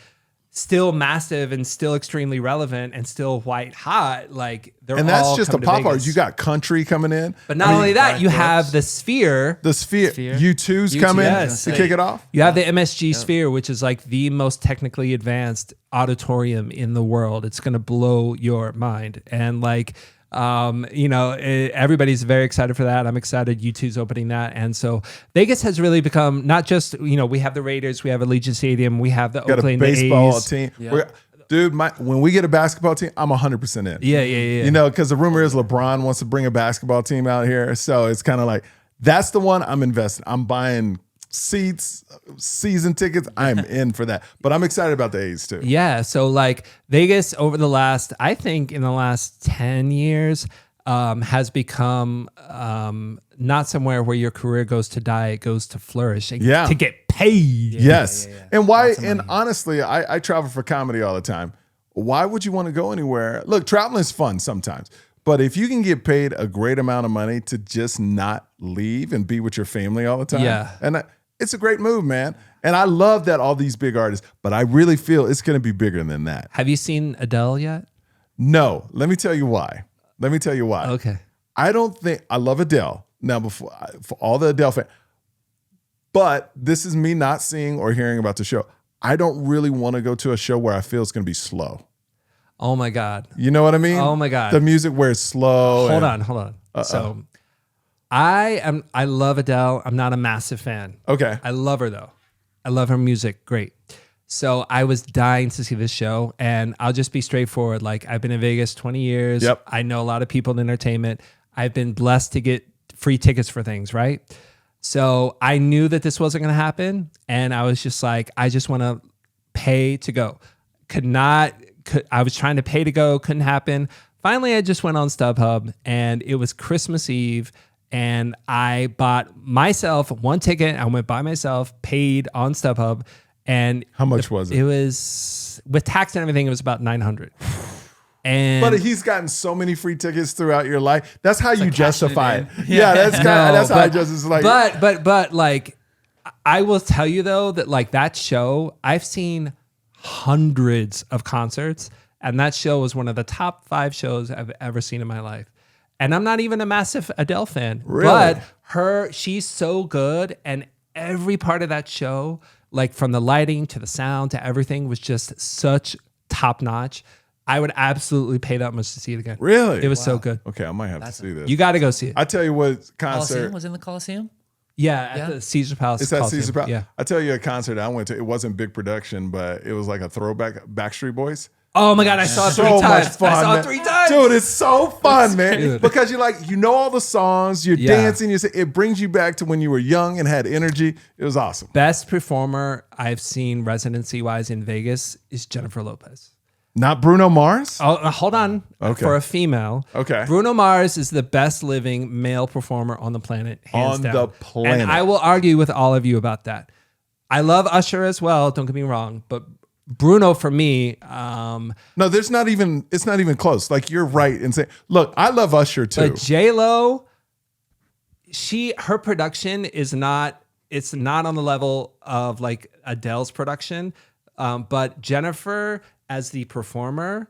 still massive and still extremely relevant and still white hot. Like they're and that's all just the pop artists. You got country coming in, but not only that, you have the Sphere. The Sphere. U2's coming to kick it off. You have the MSG Sphere, which is like the most technically advanced auditorium in the world. It's going to blow your mind, and like. Everybody's very excited for that. I'm excited. U2's opening that. And so Vegas has really become not just, we have the Raiders, we have Allegiant Stadium, we have the Oakland baseball A's. team. Yeah. Dude, when we get a basketball team, I'm 100% in. Yeah. Because the rumor is LeBron wants to bring a basketball team out here. So it's kind of like, that's the one I'm investing. I'm buying seats, season tickets. I'm in for that. But I'm excited about the A's too. Yeah. So like Vegas in the last 10 years has become not somewhere where your career goes to die. It goes to flourish and to get paid. Yes. And why? And honestly, I travel for comedy all the time. Why would you want to go anywhere? Look, traveling is fun sometimes. But if you can get paid a great amount of money to just not leave and be with your family all the time, and it's a great move, man. And I love that all these big artists, but I really feel it's going to be bigger than that. Have you seen Adele yet? No. Let me tell you why. Okay. I don't think I love Adele. Now, for all the Adele fans, but this is me not seeing or hearing about the show. I don't really want to go to a show where I feel it's going to be slow. Oh my God. You know what I mean? Oh my God. The music where it's slow. Hold on. So I love Adele. I'm not a massive fan. Okay. I love her though. I love her music. Great. So I was dying to see this show, and I'll just be straightforward. Like I've been in Vegas 20 years. Yep. I know a lot of people in entertainment. I've been blessed to get free tickets for things, right? So I knew that this wasn't going to happen, and I was just like, I just want to pay to go. I was trying to pay to go, couldn't happen. Finally, I just went on StubHub, and it was Christmas Eve. And I bought myself one ticket. I went by myself, paid on StubHub. And how much was it? It was, with tax and everything, it was about $900. And but he's gotten so many free tickets throughout your life. That's how you justify it. Yeah, that's how I just is like. But like, I will tell you though that like that show, I've seen hundreds of concerts, and that show was one of the top 5 shows I've ever seen in my life. And I'm not even a massive Adele fan, really? But she's so good, and every part of that show, like from the lighting to the sound to everything, was just such top notch. I would absolutely pay that much to see it again. Really? It was so good. Okay, I might have to see this. You got to go see it. I tell you what, concert Coliseum was in the Coliseum. Yeah, at the Caesar Palace. It's at Caesar Palace. Yeah. I tell you a concert I went to. It wasn't big production, but it was like a throwback Backstreet Boys. Oh my God, I saw it So 3 much times. fun, I saw man. it 3 times. Dude, it's so fun, man. Dude. Because you're like, you know all the songs, you're Yeah. dancing, it brings you back to when you were young and had energy. It was awesome. Best performer I've seen residency wise in Vegas is Jennifer Lopez. Not Bruno Mars? Oh, hold on. Okay. For a female. Okay. Bruno Mars is the best living male performer on the planet, hands On down. the planet. And I will argue with all of you about that. I love Usher as well. Don't get me wrong, but Bruno for me, No, it's not even close. Like, you're right in saying, look, I love Usher too. but J-Lo, her production is not, it's not on the level of like Adele's production. But Jennifer as the performer,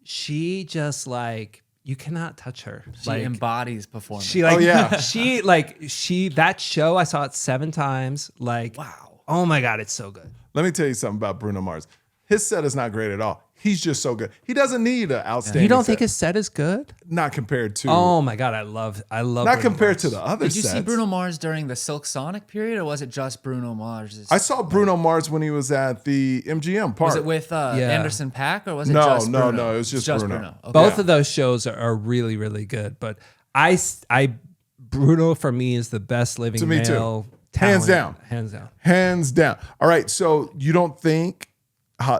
she just like, you cannot touch her. She Like, embodies performance. she like, Oh, yeah. that show, I saw it 7 times. Like, Wow. oh my God, it's so good. Let me tell you something about Bruno Mars. His set is not great at all. He's just so good. He doesn't need an outstanding You don't set. think his set is good? Not compared to. Oh my God, I love not Bruno compared Mars. to the other Did you sets. see Bruno Mars during the Silk Sonic period, or was it just Bruno Mars? I saw Bruno Mars when he was at the MGM park. Was it with Anderson .Paak, or was it No, just no, Bruno? no, it was just Bruno. Okay. Both of those shows are really, really good. But Bruno for me is the best living To me, too. male Hands talent. down. Hands down. Hands down. All right, so you don't think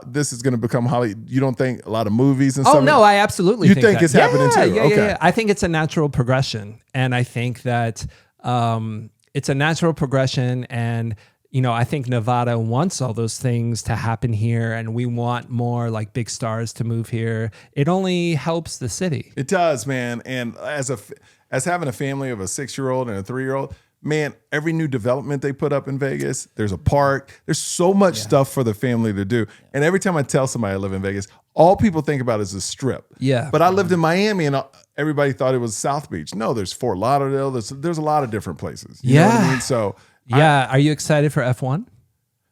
this is going to become Hollywood? You don't think a lot of movies and Oh stuff? no, I absolutely You think think that. it's happening too? Yeah, Okay. yeah. I think it's a natural progression, and I think that it's a natural progression, and I think Nevada wants all those things to happen here, and we want more like big stars to move here. It only helps the city. It does, man. And as having a family of a 6-year-old and a 3-year-old, man, every new development they put up in Vegas, there's a park, there's so much stuff for the family to do. And every time I tell somebody I live in Vegas, all people think about is the Strip. Yeah. But I lived in Miami and everybody thought it was South Beach. No, there's Fort Lauderdale. There's a lot of different places. You know what I mean? So Yeah. Are you excited for F1?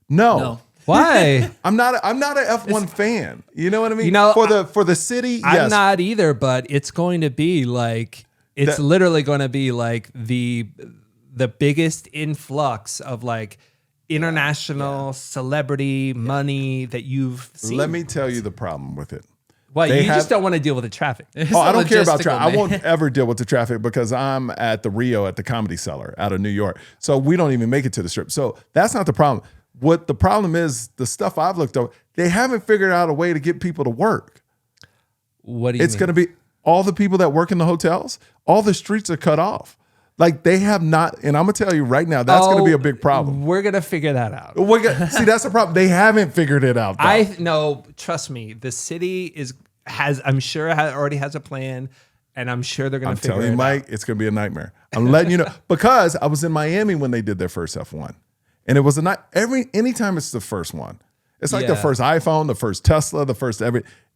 no. Why? I'm not an F1 fan. You know what I mean? For the city, yes. I'm not either, but it's going to be like, it's literally going to be like the biggest influx of like international celebrity money that you've seen. Let me tell you the problem with it. Well, They you have- just don't want to deal with the traffic. Oh, I don't care about logistical, traffic. I man. won't ever deal with the traffic because I'm at the Rio at the Comedy Cellar out of New York. So we don't even make it to the Strip. So that's not the problem. What the problem is, the stuff I've looked over, they haven't figured out a way to get people to work. What do you It's mean? going to be all the people that work in the hotels, all the streets are cut off. Like they have not, and I'm going to tell you right now, that's going to be a big problem. We're going to figure that out. See, that's the problem. They haven't figured it out. Though. No, trust me. The city I'm sure already has a plan, and I'm sure they're going I'm to figure telling you, it Mike, it's going to be a nightmare. I'm letting you know because I was in Miami when they did their first F1, and it was a night. Anytime it's the first one, it's like the Yeah. first iPhone, the first Tesla, the first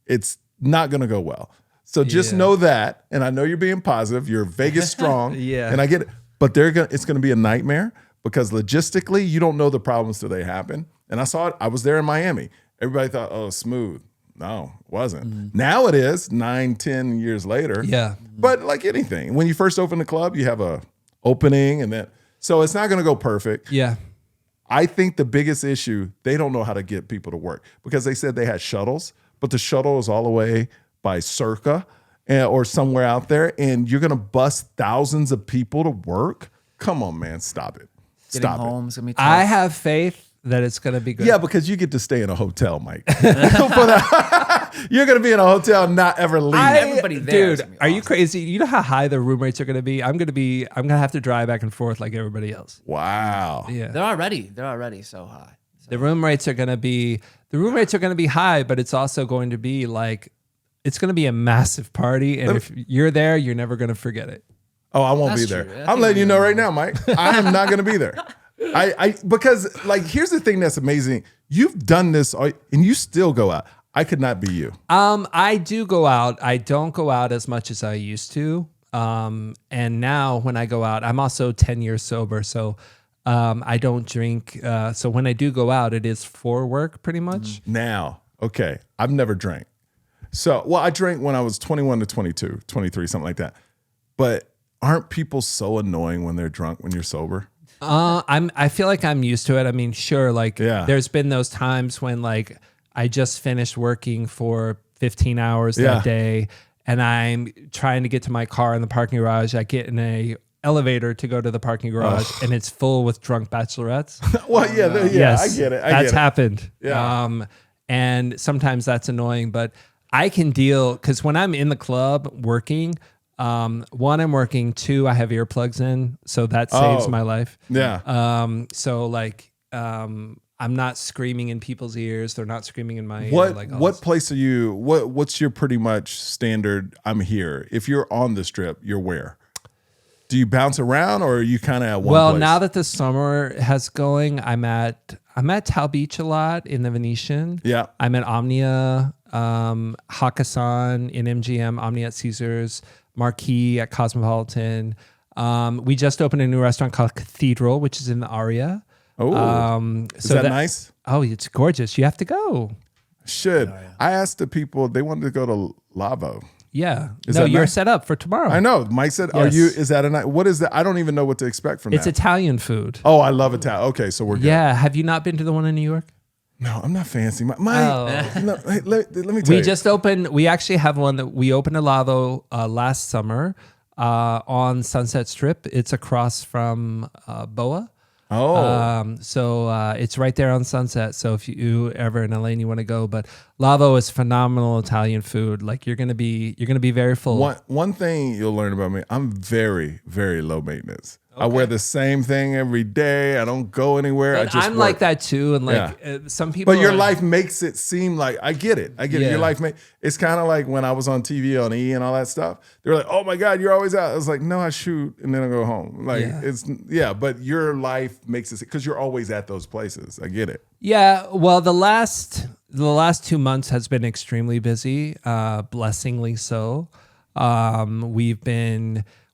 it's not going to go well. So just know that, and I know you're being positive. You're Vegas strong, Yeah. and I get it. But it's going to be a nightmare because logistically, you don't know the problems till they happen. And I saw it. I was there in Miami. Everybody thought, oh, smooth. No, it wasn't. Now it is 9-10 years later. Yeah. But like anything, when you first open the club, you have a opening and then, so it's not going to go perfect. Yeah. I think the biggest issue, they don't know how to get people to work because they said they had shuttles, but the shuttle is all the way by Circa or somewhere out there. And you're going to bust thousands of people to work. Come on, man. Stop it. Getting Stop it. home is gonna be tough. I have faith that it's going to be good. Yeah, because you get to stay in a hotel, Mike. You're going to be in a hotel and not ever leave. Everybody there is Dude, gonna be are you awesome. crazy? You know how high the room rates are going to be? I'm going to have to drive back and forth like everybody else. Wow. Yeah. They're already so high. The room rates are going to be high, but it's also going to be like, it's going to be a massive party. And if you're there, you're never going to forget it. Oh, I won't That's be there. true. I I'm think letting we you know know. right now, Mike. I am not going to be there. Because like, here's the thing that's amazing. You've done this and you still go out. I could not be you. I do go out. I don't go out as much as I used to. And now when I go out, I'm also 10 years sober. So I don't drink. So when I do go out, it is for work pretty much. Now, okay, I've never drank. So, well, I drank when I was 21 to 22, 23, something like that. But aren't people so annoying when they're drunk when you're sober? I feel like I'm used to it. I mean, sure, like Yeah. there's been those times when like I just finished working for 15 hours Yeah. that day, and I'm trying to get to my car in the parking garage. I get in a elevator to go to the parking garage, and it's full with drunk bachelorettes. Well, yeah, Yes, I get it. That's happened. Yeah. And sometimes that's annoying, but I can deal because when I'm in the club working, one, I'm working. Two, I have earplugs in, so that saves my life. Yeah. So like, I'm not screaming in people's ears. They're not screaming in my ear. What Like what place are you? What's your pretty much standard? I'm here. If you're on the strip, you're where? Do you bounce around, or are you kind of at one Well, place? now that the summer has going, I'm at Tao Beach a lot in the Venetian. Yeah. I'm at Omnia, Hakkasan in MGM, Omnia at Caesars, Marquee at Cosmopolitan. We just opened a new restaurant called Cathedral, which is in the Aria. Oh, is that nice? Oh, it's gorgeous. You have to go. Should. I asked the people, they wanted to go to Lavo. Yeah. Is no, that you're nice? set up for tomorrow. I know. Mike said, "Are Yes. you? Is that a night? What is that? I don't even know what to expect from It's that." Italian food. Oh, I love Italian. Okay, so we're good. Yeah. Have you not been to the one in New York? No, I'm not fancy. My Oh. no, hey, let me tell We you. just opened. We actually have one that we opened a Lavo last summer on Sunset Strip. It's across from Boa. So it's right there on Sunset. So if you ever in LA and you want to go, but Lavo is phenomenal Italian food. Like you're gonna be very full. One thing you'll learn about me, I'm very, very low maintenance. I wear the same thing every day. I don't go anywhere. I But just I'm work. like that too, and like some people. But your are- life makes it seem like I get it. I get it. Yeah. Your life it's kind of like when I was on TV on E and all that stuff. They were like, "Oh my God, you're always out." I was like, "No, I shoot and then I go home." Like but your life makes it because you're always at those places. I get it. Yeah, well, the last 2 months has been extremely busy, blessingly so.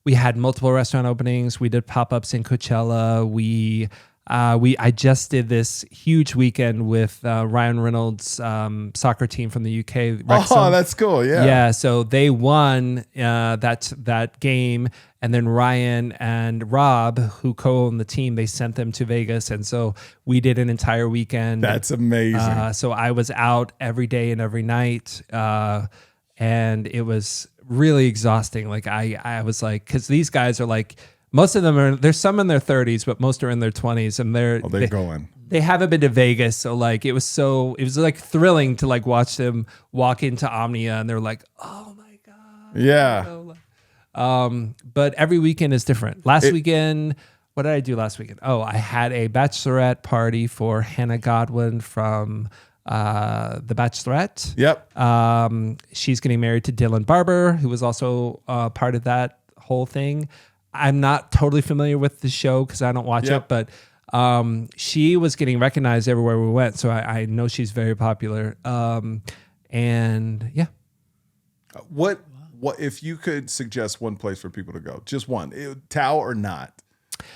We had multiple restaurant openings. We did pop-ups in Coachella. I just did this huge weekend with Ryan Reynolds' soccer team from the UK. Wrexham. Oh, that's cool. Yeah. Yeah, so they won that game, and then Ryan and Rob, who co-own the team, they sent them to Vegas, and so we did an entire weekend. That's amazing. So I was out every day and every night, and it was really exhausting. Like I was like, because these guys are like, most of them there's some in their 30s, but most are in their 20s, and they're going. They haven't been to Vegas, so like it was like thrilling to like watch them walk into Omnia, and they're like, oh my god. Yeah. But every weekend is different. Last weekend, what did I do last weekend? Oh, I had a bachelorette party for Hannah Godwin from The Bachelorette. Yep. She's getting married to Dylan Barber, who was also part of that whole thing. I'm not totally familiar with the show because I don't watch it, but she was getting recognized everywhere we went, so I know she's very popular. And yeah. What if you could suggest one place for people to go? Just one. Tao or not?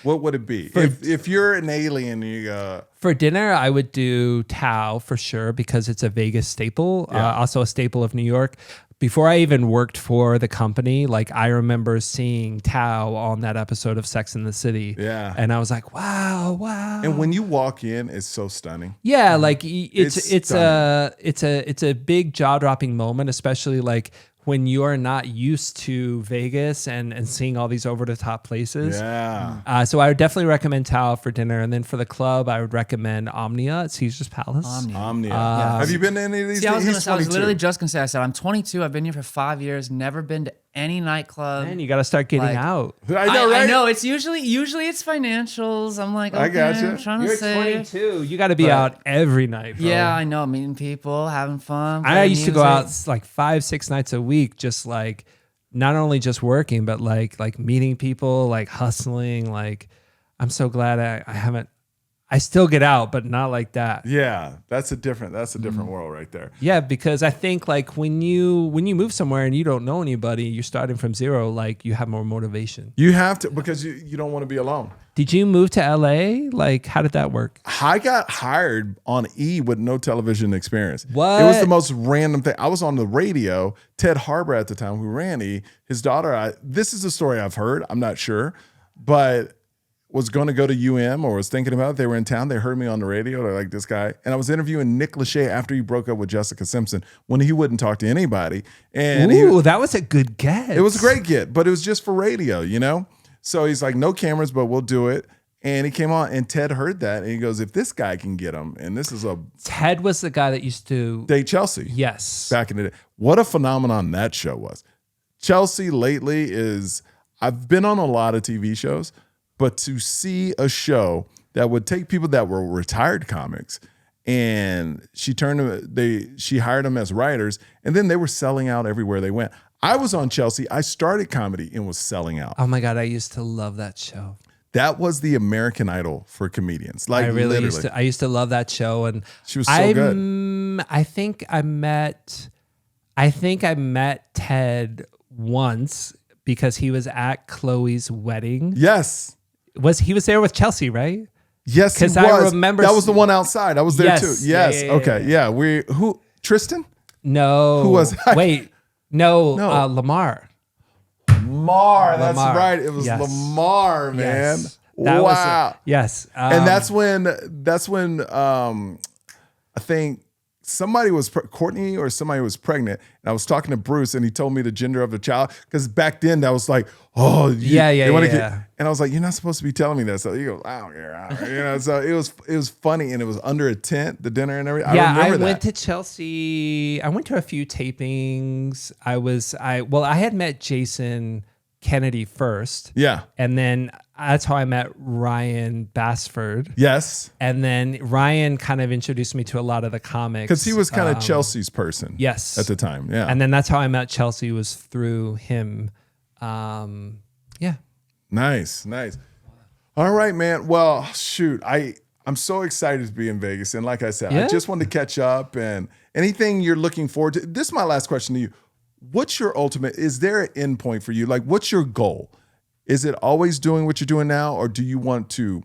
What would it be? If you're an alien, you go. For dinner, I would do Tao for sure because it's a Vegas staple, also a staple of New York. Before I even worked for the company, like I remember seeing Tao on that episode of Sex and the City. Yeah. And I was like, wow. And when you walk in, it's so stunning. Yeah, like it's stunning. a big jaw-dropping moment, especially like when you are not used to Vegas and seeing all these over-the-top places. Yeah. So I would definitely recommend Tao for dinner. And then for the club, I would recommend Omnia at Caesar's Palace. Omnia. Have you been to any of these? See, I was He's literally 22. just gonna say. I said I'm 22. I've been here for 5 years. Never been to any nightclub. Man, you got to start getting Like- out. I know, right? I know. It's usually it's financials. I'm like, okay, I gotcha. I'm trying to You're save. 22. You got to be out every night, bro. Yeah, I know. Meeting people, having fun. I playing used to go music. out like 5-6 nights a week, just like not only just working, but like meeting people, like hustling. Like I'm so glad I haven't. I still get out, but not like that. Yeah, that's a different world right there. Yeah, because I think like when you move somewhere and you don't know anybody, you're starting from zero. Like you have more motivation. You have to because you don't want to be alone. Did you move to LA? Like how did that work? I got hired on E with no television experience. What? It was the most random thing. I was on the radio. Ted Harbor at the time, who ran E, his daughter. This is a story I've heard. I'm not sure, but was going to go to UM or was thinking about it. They were in town. They heard me on the radio. They're like, this guy. And I was interviewing Nick Lachey after he broke up with Jessica Simpson when he wouldn't talk to anybody. And that was a good get. It was a great get, but it was just for radio, you know? So he's like, no cameras, but we'll do it. And he came on, and Ted heard that, and he goes, if this guy can get him, and this is Ted was the guy that used to date Chelsea. Yes. Back in the day. What a phenomenon that show was. Chelsea lately I've been on a lot of TV shows, but to see a show that would take people that were retired comics and she hired them as writers, and then they were selling out everywhere they went. I was on Chelsea. I started comedy and was selling out. Oh my God, I used to love that show. That was the American Idol for comedians. Like, I really literally. I used to love that show, and she was so good. I think I met Ted once because he was at Chloe's wedding. Yes. He was there with Chelsea, right? Yes, he was. I remember that was the one outside. I was there too. Yes. Yeah, okay. Yeah. Who? Tristan? No. Who was? Wait. No. Lamar. That's right. It was Lamar, man. Yes. Wow. Yes. And that's when I think somebody was Courtney or somebody was pregnant, and I was talking to Bruce, and he told me the gender of the child, because back then that was like, oh, and I was like, you're not supposed to be telling me that. So he goes, I don't care. You know, so it was funny, and it was under a tent, the dinner and everything. I went to Chelsea. I went to a few tapings. I had met Jason Kennedy first. Yeah. And then that's how I met Ryan Bassford. Yes. And then Ryan kind of introduced me to a lot of the comics. Because he was kind of Chelsea's person. Yes. At the time. Yeah. And then that's how I met Chelsea, was through him. Yeah. Nice. All right, man. Well, shoot. I'm so excited to be in Vegas. And like I said, I just wanted to catch up, and anything you're looking forward to. This is my last question to you. What's your ultimate, is there an end point for you? Like, what's your goal? Is it always doing what you're doing now, or do you want to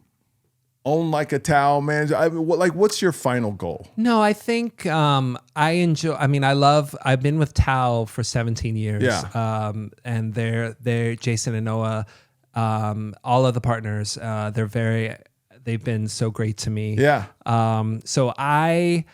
own like a Tao manager? What's your final goal? No, I think I've been with Tao for 17 years. Yeah. And they're Jason and Noah, all of the partners, they've been so great to me. Yeah. So I'm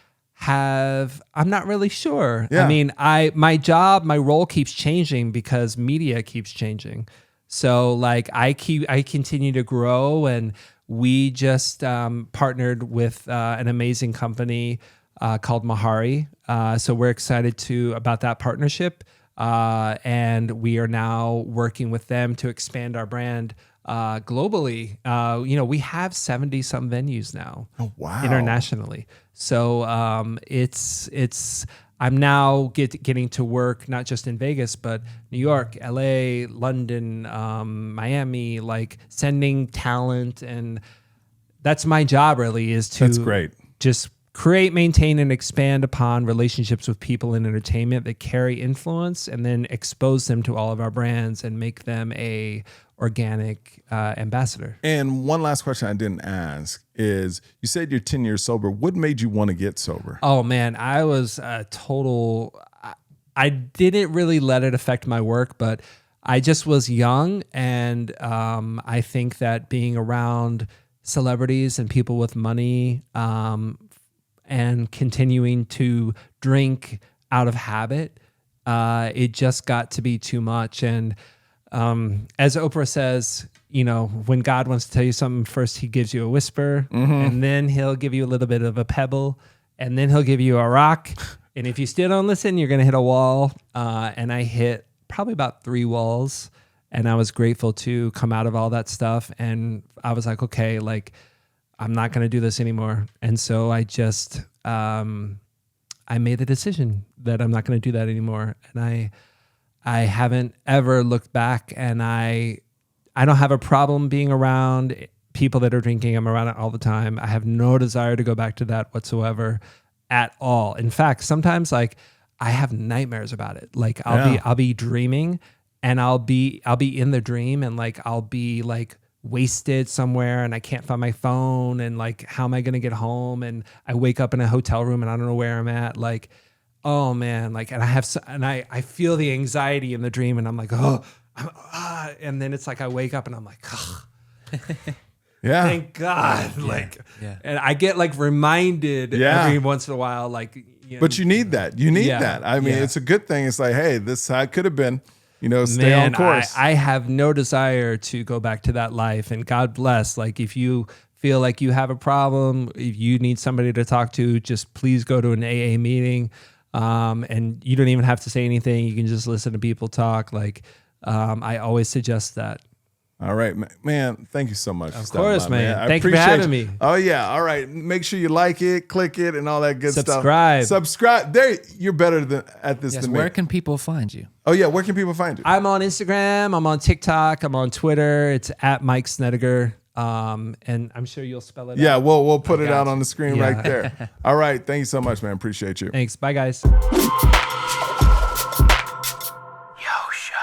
not really sure. Yeah. I mean, my role keeps changing because media keeps changing. So like I continue to grow, and we just partnered with an amazing company called Mahari. So we're excited about that partnership. And we are now working with them to expand our brand globally. We have 70 some venues now. Oh, wow. Internationally. So I'm now getting to work not just in Vegas, but New York, LA, London, Miami, like sending talent. And that's my job really, is to That's great. Just create, maintain, and expand upon relationships with people in entertainment that carry influence, and then expose them to all of our brands and make them a organic ambassador. And one last question I didn't ask is, you said you're 10 years sober. What made you want to get sober? Oh man, I was I didn't really let it affect my work, but I just was young, and I think that being around celebrities and people with money, and continuing to drink out of habit, it just got to be too much. And as Oprah says, when God wants to tell you something, first he gives you a whisper, and then he'll give you a little bit of a pebble, and then he'll give you a rock. And if you still don't listen, you're going to hit a wall. And I hit probably about 3 walls, and I was grateful to come out of all that stuff. And I was like, okay, like, I'm not going to do this anymore. And so I just, I made the decision that I'm not going to do that anymore. And I haven't ever looked back, and I don't have a problem being around people that are drinking. I'm around it all the time. I have no desire to go back to that whatsoever at all. In fact, sometimes like I have nightmares about it. Like I'll be dreaming, and I'll be in the dream, and like I'll be like wasted somewhere, and I can't find my phone, and like how am I going to get home? And I wake up in a hotel room and I don't know where I'm at. Like, oh man, like, and I feel the anxiety in the dream, and I'm like, and then it's like I wake up and I'm like, Yeah. Thank God. Like, yeah. and I get like reminded Yeah. every once in a while, like, But you need that. You need Yeah. that. I mean, Yeah. it's a good thing. It's like, hey, this how it could have been. You know, stay on course. I have no desire to go back to that life. And God bless. Like, if you feel like you have a problem, if you need somebody to talk to, just please go to an AA meeting. And you don't even have to say anything. You can just listen to people talk. Like, I always suggest that. All right, man. Thank you so much. Of course, man. I Thank you for appreciate having me. Oh yeah. All right. Make sure you like it, click it, and all that good Subscribe. stuff. Subscribe. There, you're better at this Yes, than where me. can people find you? Oh yeah. Where can people find you? I'm on Instagram. I'm on TikTok. I'm on Twitter. It's at Mike Snedegar. And I'm sure you'll spell it Yeah, out. we'll put it got out you. on the screen Yeah. right there. All right. Thank you so much, man. Appreciate you. Thanks. Bye, guys. Yo, show.